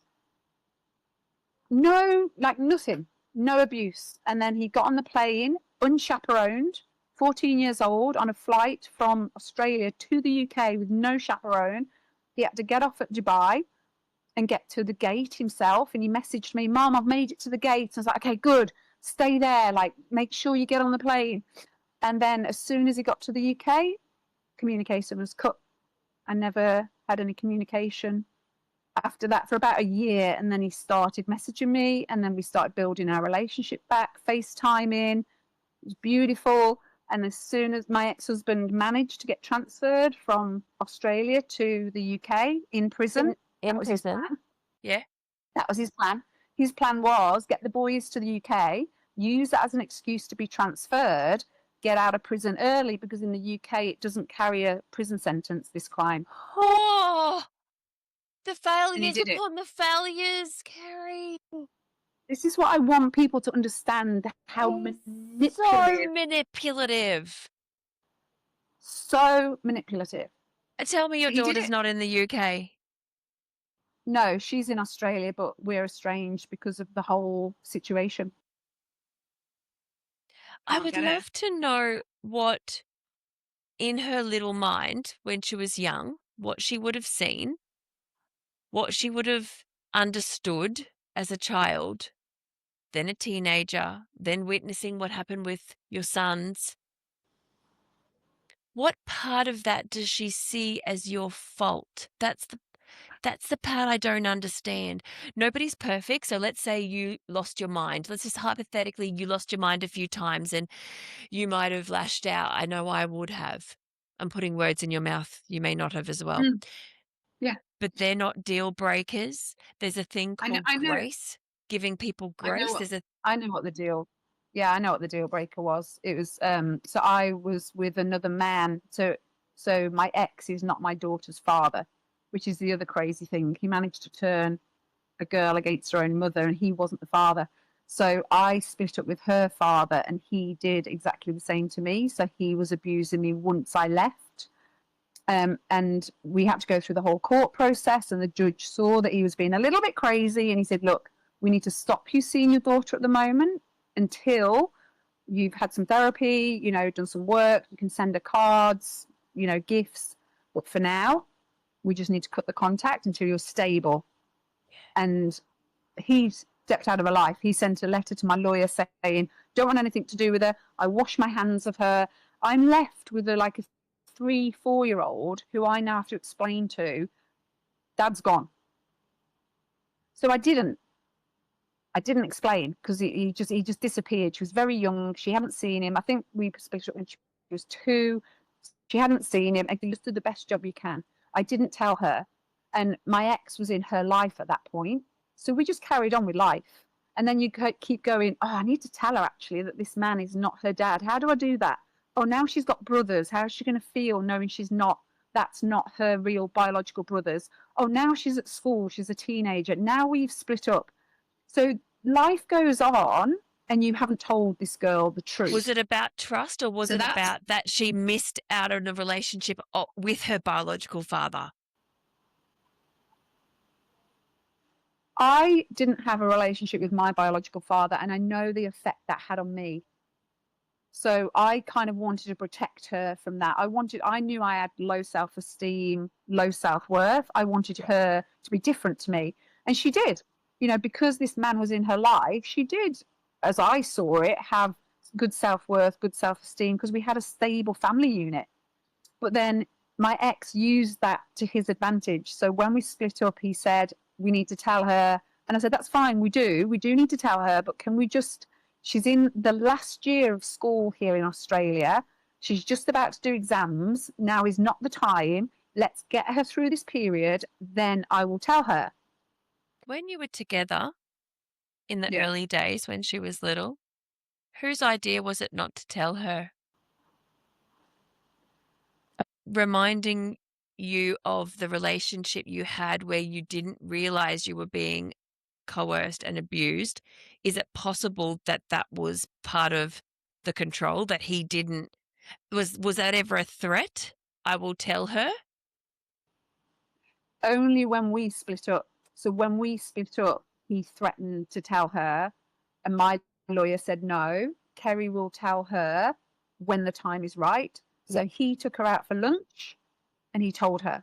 No, like nothing. No abuse. And then he got on the plane, unchaperoned, 14 years old, on a flight from Australia to the UK with no chaperone. He had to get off at Dubai and get to the gate himself. And he messaged me, Mom, I've made it to the gate. I was like, okay, good. Stay there. Like, make sure you get on the plane. And then as soon as he got to the UK, communication was cut. I never had any communication after that for about a year. And then he started messaging me. And then we started building our relationship back, FaceTiming. It was beautiful. And as soon as my ex-husband managed to get transferred from Australia to the UK in prison. In prison? Yeah. That was his plan. His plan was get the boys to the UK, use that as an excuse to be transferred, get out of prison early, because in the UK it doesn't carry a prison sentence, this crime. Oh, the failures did it. upon the failures, Kerry. This is what I want people to understand, how So manipulative. So manipulative. Tell me your But he did daughter's it. not in the UK. No, she's in Australia, but we're estranged because of the whole situation. I Can't would get her. love to know what, in her little mind, when she was young, what she would have seen, what she would have understood as a child, then a teenager, then witnessing what happened with your sons. What part of that does she see as your fault? That's the part I don't understand. Nobody's perfect. So let's say you lost your mind. Let's just hypothetically, you lost your mind a few times and you might have lashed out. I know I would have. I'm putting words in your mouth. You may not have as well. Yeah. But they're not deal breakers. There's a thing called I know. grace, giving people I know grace. what I know what the deal. Yeah, I know what the deal breaker was. It was so I was with another man. So my ex is not my daughter's father, which is the other crazy thing. He managed to turn a girl against her own mother, and he wasn't the father. So I split up with her father, and he did exactly the same to me. So he was abusing me once I left. And we had to go through the whole court process, and the judge saw that he was being a little bit crazy, and he said, look, we need to stop you seeing your daughter at the moment until you've had some therapy, done some work, you can send her cards, gifts. But for now, we just need to cut the contact until you're stable. And he stepped out of her life. He sent a letter to my lawyer saying, don't want anything to do with her. I wash my hands of her. I'm left with a 3-4-year-old who I now have to explain to, Dad's gone. So I didn't explain because he just disappeared. She was very young. She hadn't seen him. I think we split up when she was 2. She hadn't seen him, and you just do the best job you can. I didn't tell her, and my ex was in her life at that point, so we just carried on with life. And then you keep going, oh, I need to tell her actually that this man is not her dad. How do I do that? Oh, now she's got brothers. How is she going to feel knowing that's not her real biological brothers? Oh, now she's at school. She's a teenager. Now we've split up. So life goes on, and you haven't told this girl the truth. Was it about trust, or was it about that she missed out on a relationship with her biological father? I didn't have a relationship with my biological father, and I know the effect that had on me. So I kind of wanted to protect her from that. I knew I had low self-esteem, low self-worth. I wanted her to be different to me. And she did. Because this man was in her life, she did, as I saw it, have good self-worth, good self-esteem, because we had a stable family unit. But then my ex used that to his advantage. So when we split up, he said, we need to tell her. And I said, that's fine, we do need to tell her, but can we just, she's in the last year of school here in Australia. She's just about to do exams. Now is not the time. Let's get her through this period. Then I will tell her. When you were together in the early days when she was little, whose idea was it not to tell her? Reminding you of the relationship you had where you didn't realize you were being coerced and abused. Is it possible that that was part of the control, that he didn't, was that ever a threat? I will tell her. Only when we split up. So when we split up, he threatened to tell her, and my lawyer said no. Kerry will tell her when the time is right. So he took her out for lunch, and he told her,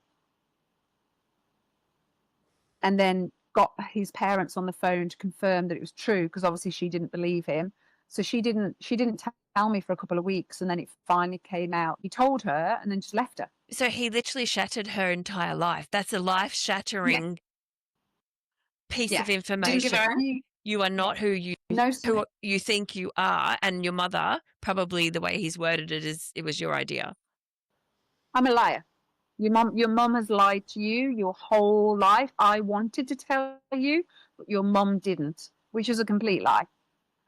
and then got his parents on the phone to confirm that it was true, because obviously she didn't believe him. So she didn't tell me for a couple of weeks, and then it finally came out. He told her and then just left her. So he literally shattered her entire life. That's a life-shattering piece of information. You are not who you think you are, and your mother, probably the way he's worded it, is it was your idea. I'm a liar. Your mom has lied to you your whole life. I wanted to tell you, but your mom didn't, which is a complete lie.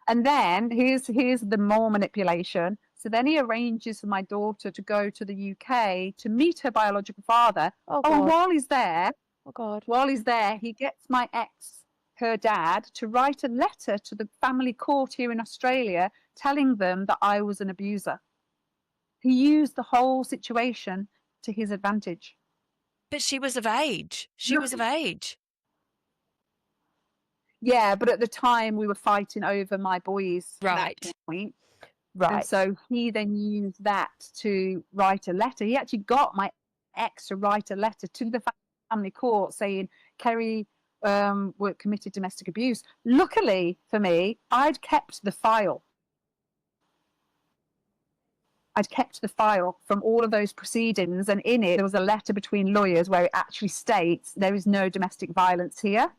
And then here's the more manipulation. So then he arranges for my daughter to go to the UK to meet her biological father. And while he's there, he gets my ex her dad to write a letter to the family court here in Australia telling them that I was an abuser. He used the whole situation to his advantage. But she was of age. She was of age. Yeah, but at the time we were fighting over my boys at Right. that point. Right. And so he then used that to write a letter. He actually got my ex to write a letter to the family court saying Kerry were committed domestic abuse. Luckily for me, I'd kept the file. I'd kept the file from all of those proceedings, and in it there was a letter between lawyers where it actually states there is no domestic violence here.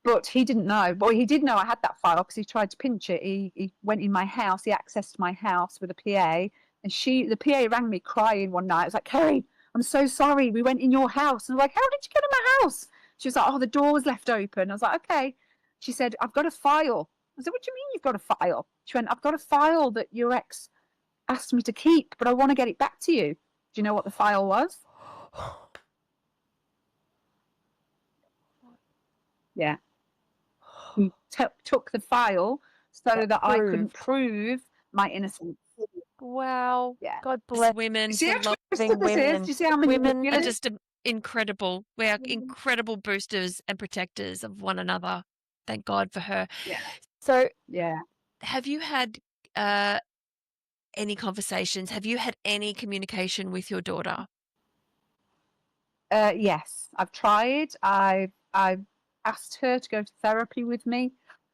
But he didn't know. Well, he did know I had that file because he tried to pinch it. He went in my house. He accessed my house with a PA, and the PA rang me crying one night. I was like, Kerry, I'm so sorry. We went in your house. And I was like, how did you get in my house? She was like, oh, the door was left open. I was like, okay. She said, I've got a file. I said, what do you mean you've got a file? She went, I've got a file that your ex asked me to keep, but I want to get it back to you. Do you know what the file was? Yeah. He took the file so that I couldn't prove my innocence. Wow. Yeah. God bless women. See how For twisted loving this is? women. Do you see how Women are manipulative? just incredible. We are incredible boosters and protectors of one another. Thank God for her. Yeah. So, Yeah. have you had any conversations? Have you had any communication with your daughter? Yes, I've tried. I've asked her to go to therapy with me.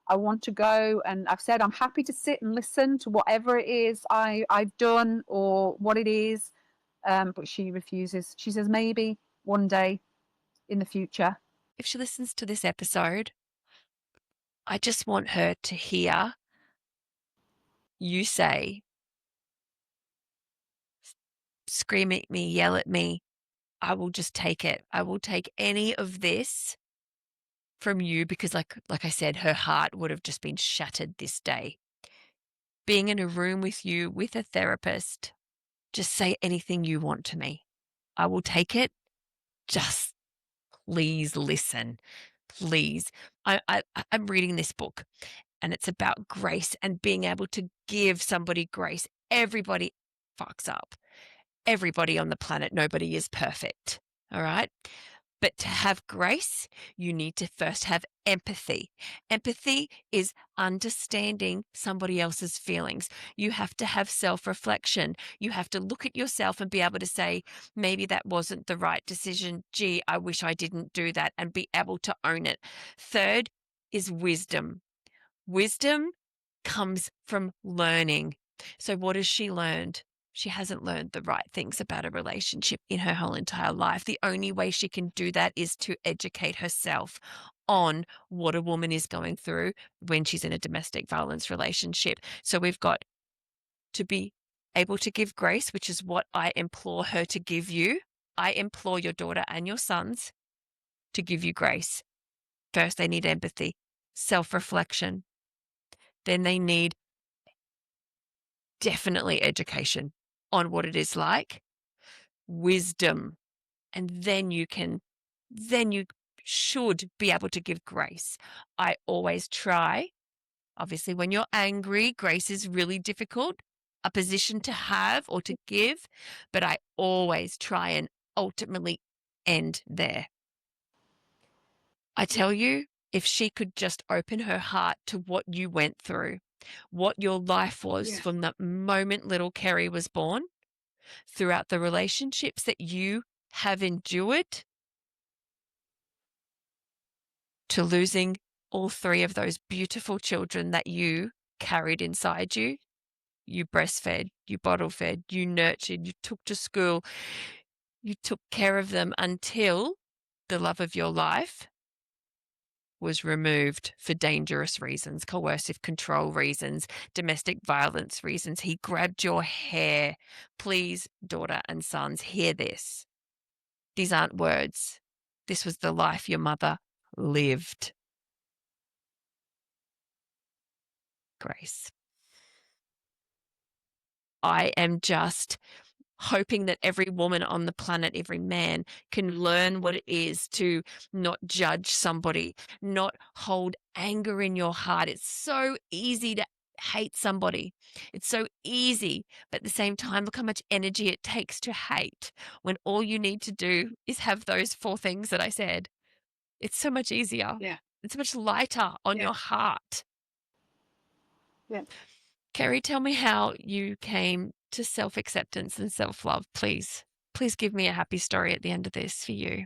I want to go, and I've said I'm happy to sit and listen to whatever it is I've done or what it is. But she refuses. She says maybe one day in the future. If she listens to this episode, I just want her to hear you say, scream at me, yell at me, I will just take it. I will take any of this from you because like I said, her heart would have just been shattered this day. Being in a room with you, with a therapist, just say anything you want to me. I will take it. Just please listen. Please. I'm reading this book and it's about grace and being able to give somebody grace. Everybody fucks up. Everybody on the planet, nobody is perfect. All right. But to have grace, you need to first have empathy. Empathy is understanding somebody else's feelings. You have to have self-reflection. You have to look at yourself and be able to say, maybe that wasn't the right decision. Gee, I wish I didn't do that, and be able to own it. Third is wisdom. Wisdom comes from learning. So what has she learned? She hasn't learned the right things about a relationship in her whole entire life. The only way she can do that is to educate herself on what a woman is going through when she's in a domestic violence relationship. So we've got to be able to give grace, which is what I implore her to give you. I implore your daughter and your sons to give you grace. First, they need empathy, self-reflection. Then they need definitely education on what it is like, wisdom, and then you should be able to give grace. I always try. Obviously, when you're angry, grace is really difficult, a position to have or to give, but I always try and ultimately end there. I tell you, if she could just open her heart to what you went through, what your life was from the moment little Kerry was born, throughout the relationships that you have endured, to losing all three of those beautiful children that you carried inside you. You breastfed, you bottle fed, you nurtured, you took to school, you took care of them until the love of your life was removed for dangerous reasons, coercive control reasons, domestic violence reasons. He grabbed your hair. Please, daughter and sons, hear this. These aren't words. This was the life your mother lived. Grace. I am just hoping that every woman on the planet, every man can learn what it is to not judge somebody, not hold anger in your heart. It's so easy to hate somebody. It's so easy, but at the same time, look how much energy it takes to hate when all you need to do is have those 4 things that I said. It's so much easier. Yeah. It's much lighter on your heart. Yeah. Kerry, tell me how you came to self-acceptance and self-love, please. Please give me a happy story at the end of this for you.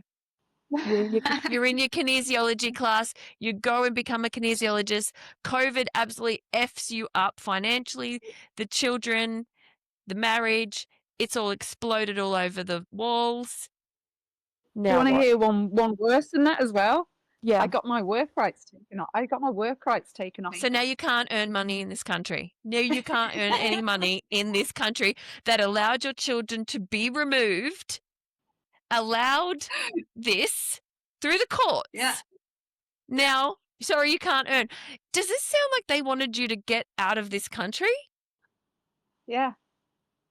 You're in your kinesiology class. You go and become a kinesiologist. COVID absolutely Fs you up financially, the children, the marriage. It's all exploded all over the walls. Do you Now want to what? hear one worse than that as well? Yeah. I got my work rights taken off. So now you can't earn money in this country. No, you can't earn any money in this country that allowed your children to be removed, allowed this through the courts. Yeah. Now, sorry, you can't earn. Does this sound like they wanted you to get out of this country? Yeah.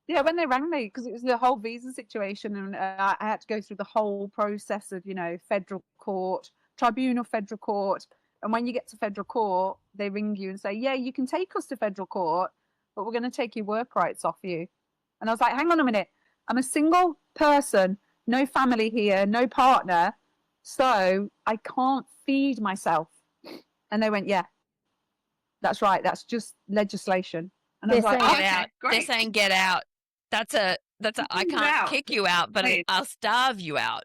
Yeah, when they rang me, because it was the whole visa situation, and I had to go through the whole process of, federal court, tribunal, federal court. And when you get to federal court, they ring you and say, yeah, you can take us to federal court, but we're going to take your work rights off you. And I was like, hang on a minute. I'm a single person, no family here, no partner, so I can't feed myself. And they went, yeah, that's right. That's just legislation. And I was like, get out. Great. They're saying get out. That's a I can't kick you out, but I'll starve you out.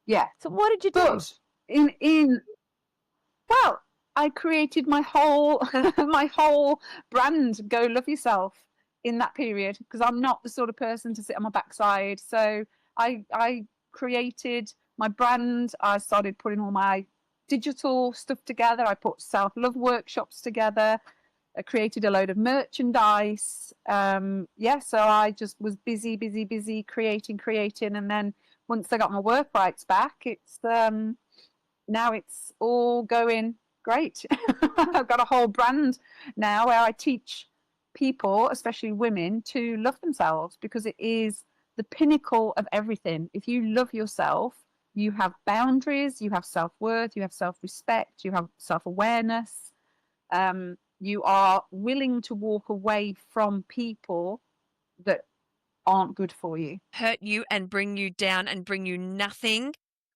Yeah. So what did you do? But well, I created my whole my whole brand, Go Love Yourself, in that period, because I'm not the sort of person to sit on my backside. So I created my brand. I started putting all my digital stuff together. I put self-love workshops together. I created a load of merchandise. So I just was busy creating. And then once I got my work rights back, it's now it's all going great. I've got a whole brand now where I teach people, especially women, to love themselves, because it is the pinnacle of everything. If you love yourself, you have boundaries, you have self-worth, you have self-respect, you have self-awareness. You are willing to walk away from people that aren't good for you. Hurt you and bring you down and bring you nothing,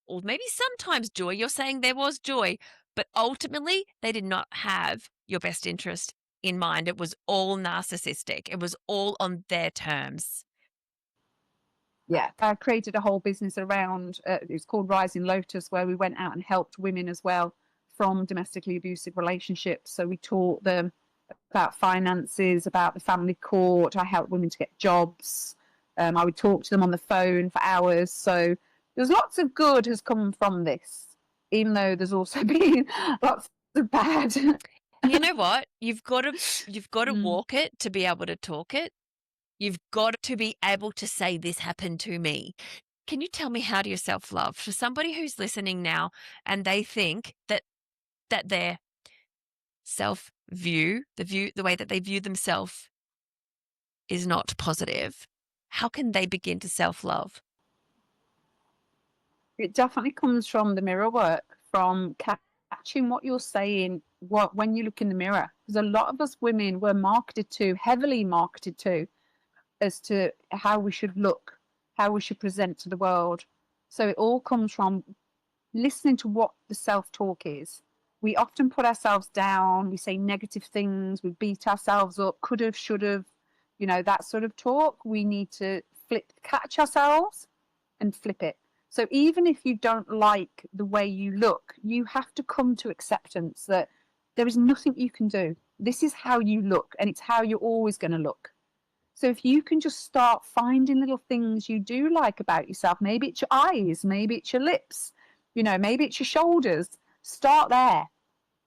or maybe sometimes joy. You're saying there was joy, but ultimately they did not have your best interest in mind. It was all narcissistic. It was all on their terms. Yeah. I created a whole business around, it's called Rising Lotus, where we went out and helped women as well from domestically abusive relationships. So we taught them about finances, about the family court. I helped women to get jobs. I would talk to them on the phone for hours. So there's lots of good has come from this, even though there's also been lots of bad. You know what? You've got to walk it to be able to talk it. You've got to be able to say, this happened to me. Can you tell me how do you self-love? For somebody who's listening now and they think that their self-view, the way that they view themselves is not positive, how can they begin to self-love? It definitely comes from the mirror work, from catching what you're saying when you look in the mirror. Because a lot of us women were heavily marketed to, as to how we should look, how we should present to the world. So it all comes from listening to what the self-talk is. We often put ourselves down, we say negative things, we beat ourselves up, could have, should have, that sort of talk. We need to catch ourselves and flip it. So even if you don't like the way you look, you have to come to acceptance that there is nothing you can do. This is how you look, and it's how you're always going to look. So if you can just start finding little things you do like about yourself, maybe it's your eyes, maybe it's your lips, maybe it's your shoulders, start there.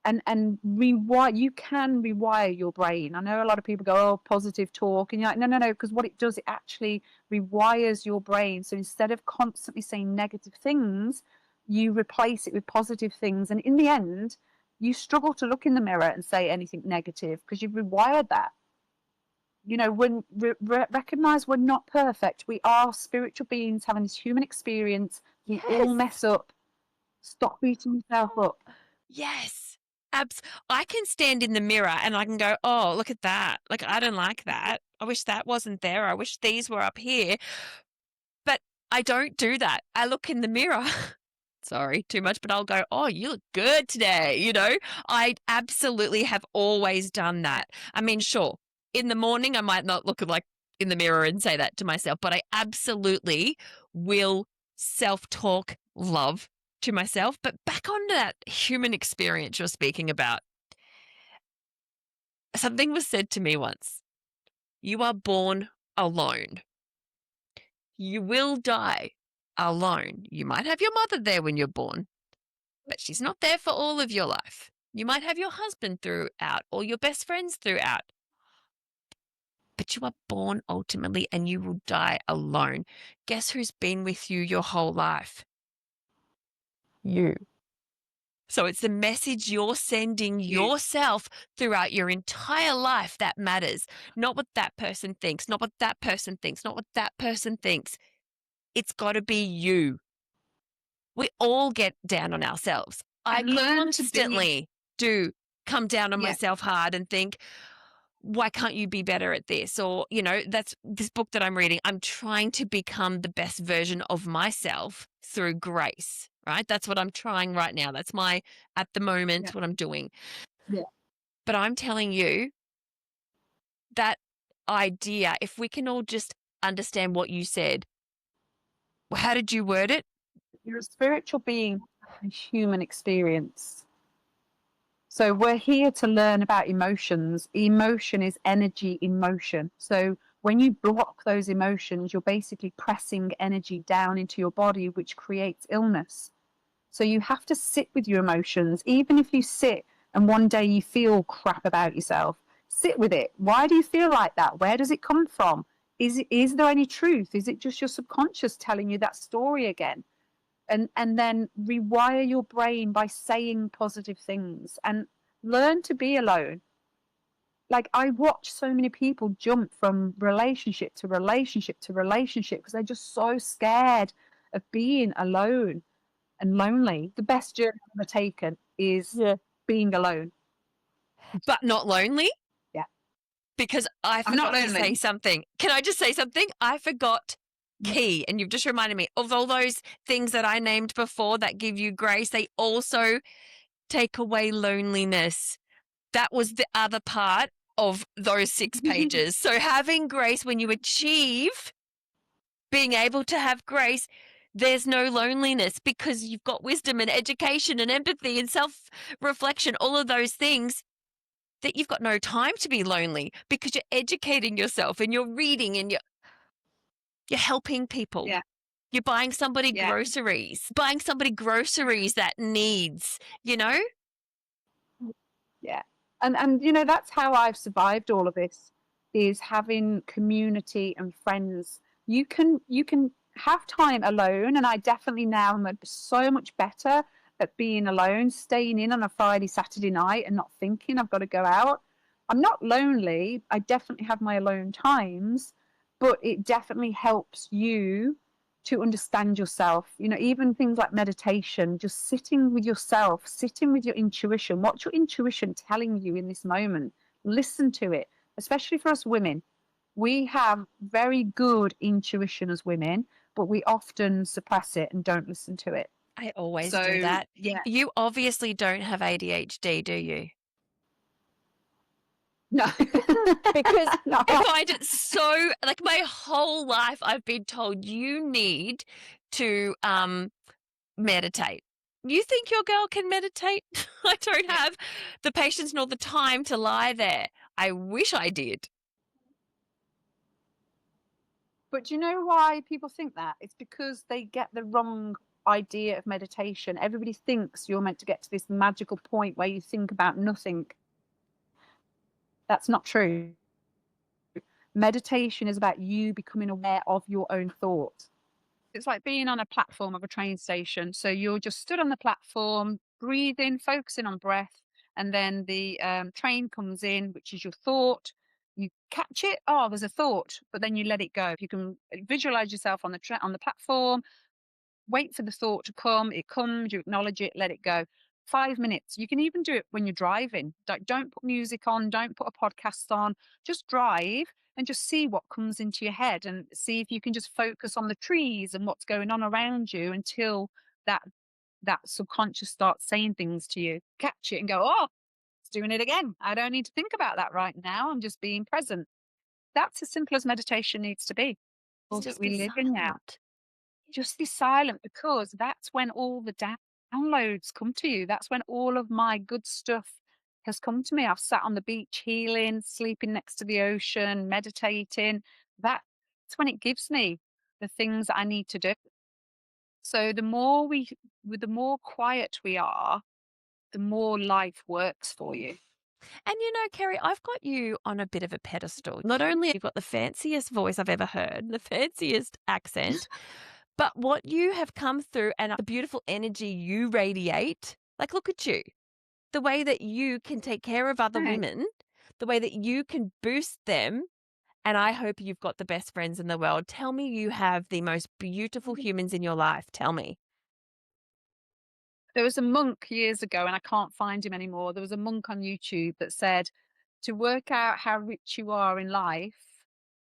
And rewire. You can rewire your brain. I know a lot of people go, oh, positive talk. And you're like, no, because what it does, it actually rewires your brain. So instead of constantly saying negative things, you replace it with positive things. And in the end, you struggle to look in the mirror and say anything negative because you've rewired that. when recognize we're not perfect. We are spiritual beings having this human experience. We all Yes. mess up. Stop beating yourself up. Yes. I can stand in the mirror and I can go, oh, look at that. Like, I don't like that. I wish that wasn't there. I wish these were up here. But I don't do that. I look in the mirror. Sorry, too much, but I'll go, oh, you look good today. I absolutely have always done that. I mean, sure, in the morning, I might not look like in the mirror and say that to myself, but I absolutely will self-talk love to myself. But back on that human experience you're speaking about, something was said to me once. You are born alone. You will die alone. You might have your mother there when you're born, but she's not there for all of your life. You might have your husband throughout or your best friends throughout, but you are born ultimately and you will die alone. Guess who's been with you your whole life? You. So it's the message you're sending yourself throughout your entire life that matters. Not what that person thinks, not what that person thinks, not what that person thinks. It's got to be you. We all get down on ourselves. I And learn to be. constantly do come down on Yeah. myself hard and think, why can't you be better at this? Or, that's this book that I'm reading. I'm trying to become the best version of myself through grace, right? That's what I'm trying right now. That's at the moment, what I'm doing. Yeah. But I'm telling you that idea, if we can all just understand what you said, how did you word it? You're a spiritual being, a human experience. So we're here to learn about emotions. Emotion is energy in motion. So when you block those emotions, you're basically pressing energy down into your body, which creates illness. So you have to sit with your emotions. Even if you sit and one day you feel crap about yourself, sit with it. Why do you feel like that? Where does it come from? Is there any truth? Is it just your subconscious telling you that story again? And then rewire your brain by saying positive things and learn to be alone. Like, I watch so many people jump from relationship to relationship to relationship because they're just so scared of being alone and lonely. The best journey I've ever taken is being alone. But not lonely? Yeah. Because I I'm not forgot to lonely. say something. Can I just say something? I forgot key, and you've just reminded me of all those things that I named before that give you grace. They also take away loneliness. That was the other part of those 6 pages. So having grace when you achieve being able to have grace, there's no loneliness because you've got wisdom and education and empathy and self-reflection, all of those things that you've got no time to be lonely because you're educating yourself and you're reading and you're helping people. Yeah. You're buying somebody Yeah. groceries that needs, Yeah. And that's how I've survived all of this, is having community and friends. You can have time alone, and I definitely now am so much better at being alone, staying in on a Friday, Saturday night and not thinking I've got to go out. I'm not lonely. I definitely have my alone times, but it definitely helps you to understand yourself. Even things like meditation, just sitting with yourself, sitting with your intuition. What's your intuition telling you in this moment? Listen to it, especially for us women. We have very good intuition as women, but we often suppress it and don't listen to it. I always do that. Yeah. You obviously don't have ADHD, do you? No. Because No. I find it so, like, my whole life I've been told you need to meditate. You think your girl can meditate? I don't have the patience nor the time to lie there. I wish I did. But do you know why people think that? It's because they get the wrong idea of meditation. Everybody thinks you're meant to get to this magical point where you think about nothing. That's not true. Meditation is about you becoming aware of your own thoughts. It's like being on a platform of a train station. So you're just stood on the platform, breathing, focusing on breath, and then the train comes in, which is your thought. You catch it. Oh, there's a thought, but then you let it go. If you can visualize yourself on on the platform, wait for the thought to come. It comes, you acknowledge it, let it go. 5 minutes. You can even do it when you're driving. Don't put music on, don't put a podcast on. Just drive and just see what comes into your head and see if you can just focus on the trees and what's going on around you until that that subconscious starts saying things to you. Catch it and go, oh, it's doing it again. I don't need to think about that right now. I'm just being present. That's as simple as meditation needs to be. All that Just we be live in now. silent. Just be silent because that's when all the downloads come to you. That's when all of my good stuff has come to me. I've sat on the beach healing, sleeping next to the ocean, meditating. That's when it gives me the things that I need to do. So the more quiet we are, the more life works for you. And Kerry, I've got you on a bit of a pedestal. Not only you've got the fanciest voice I've ever heard, the fanciest accent, but what you have come through and the beautiful energy you radiate. Like, look at you. The way that you can take care of other Thanks. women, the way that you can boost them. And I hope you've got the best friends in the world. Tell me you have the most beautiful humans in your life. Tell me. There was a monk years ago, and I can't find him anymore. There was a monk on YouTube that said, to work out how rich you are in life,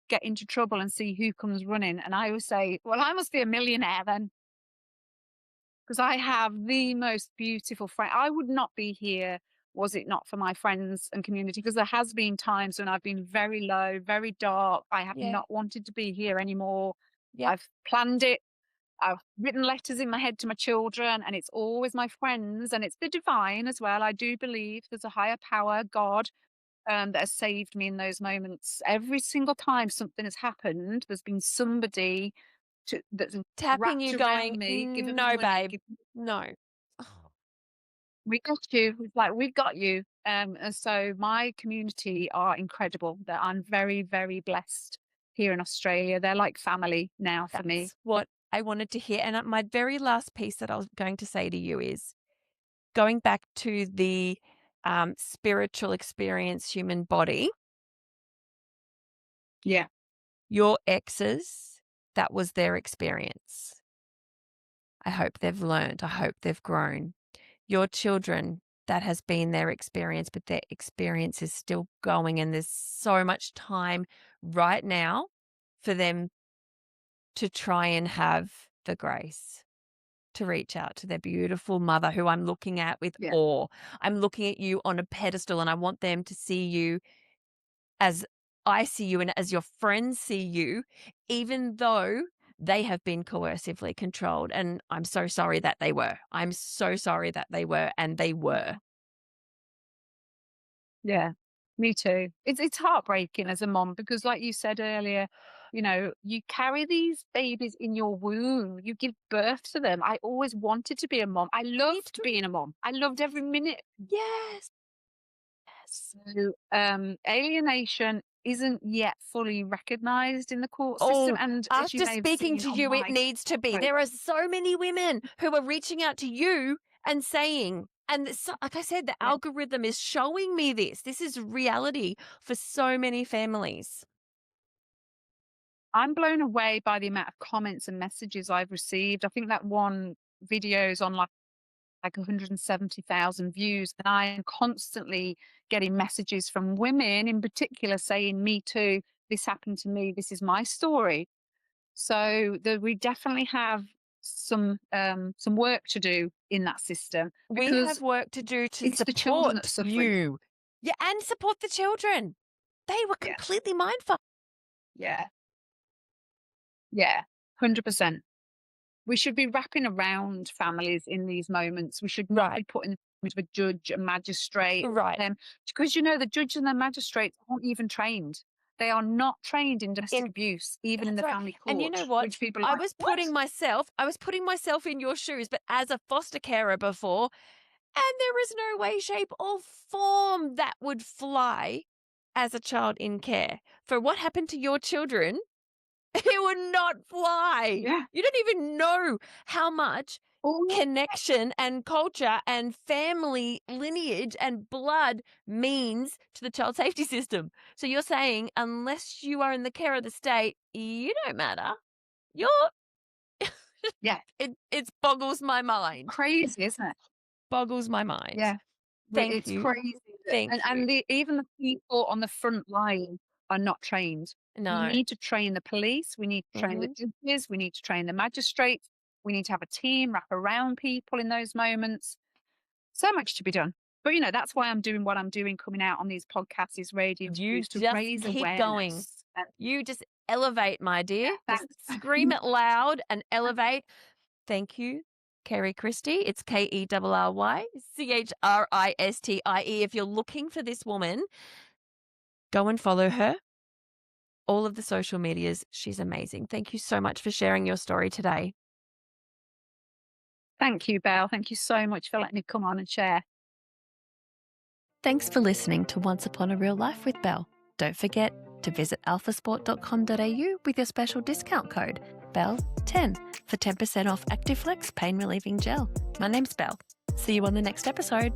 get into trouble and see who comes running. And I always say, well, I must be a millionaire then, because I have the most beautiful friend. I would not be here was it not for my friends and community, because there has been times when I've been very low, very dark. I have Yeah. not wanted to be here anymore. Yep. I've planned it. I've written letters in my head to my children, and it's always my friends, and it's the divine as well. I do believe there's a higher power, God, that has saved me in those moments. Every single time something has happened, there's been somebody that's Tapping wrapped you going, around me, given me no, money. babe. No. Oh, We got you. It's like we've got you. And so my community are incredible. That I'm very, very blessed here in Australia. They're like family now for me. that's what I wanted to hear. And my very last piece that I was going to say to you is going back to the spiritual experience, human body, Yeah, your exes, that was their experience. I hope they've learned. I hope they've grown. Your children, that has been their experience, but their experience is still going. And there's so much time right now for them to try and have the grace to reach out to their beautiful mother who I'm looking at with yeah. awe. I'm looking at you on a pedestal and I want them to see you as I see you and as your friends see you, even though they have been coercively controlled. And I'm so sorry that they were. I'm so sorry that they were, and they were. Yeah, me too. It's heartbreaking as a mom because, like you said earlier, you carry these babies in your womb. You give birth to them. I always wanted to be a mom. I Me loved too. being a mom. I loved every minute. Yes. Yes. So, alienation isn't yet fully recognised in the court system, Oh, and as you after may have speaking seen to on you, it my needs to be. post, There are so many women who are reaching out to you and saying, and like I said, the yeah, algorithm is showing me this. This is reality for so many families. I'm blown away by the amount of comments and messages I've received. I think that one video is on like 170,000 views. And I am constantly getting messages from women in particular saying, me too, this happened to me, this is my story. So we definitely have some work to do in that system We because have work to do to it's the children that are support suffering. you. Yeah, and support the children. They were Yeah. completely mindful. Yeah. Yeah. 100%. We should be wrapping around families in these moments. We should not Right, be putting them with a judge, a magistrate, right. because the judge and the magistrates aren't even trained. They are not trained in domestic In abuse, even in That's the right. family And you court, know what? which people are like, what? I was putting myself in your shoes, but as a foster carer before, and there is no way, shape, or form that would fly as a child in care. For what happened to your children, It would not fly. Yeah. You don't even know how much Oh, yeah. connection and culture and family lineage and blood means to the child safety system. So you're saying unless you are in the care of the state, you don't matter. You're Yeah. it boggles my mind. Crazy, isn't it? Boggles my mind. Yeah. Thank It's you. crazy. Thank you. And even the people on the front line are not trained. We No. need to train the police. We need to train the judges. We need to train the magistrates. We need to have a team wrap around people in those moments. So much to be done. But, that's why I'm doing what I'm doing, coming out on these podcasts, these radio You interviews to just raise keep going. awareness. And You just elevate, my dear. Just thanks. scream it loud and elevate. Thank you, Kerry Christie. It's KERRYCHRISTIE. If you're looking for this woman, go and follow her. All of the social medias. She's amazing. Thank you so much for sharing your story today. Thank you, Belle. Thank you so much for letting me come on and share. Thanks for listening to Once Upon a Real Life with Belle. Don't forget to visit alphasport.com.au with your special discount code BELLE10 for 10% off Actiflex pain relieving gel. My name's Belle. See you on the next episode.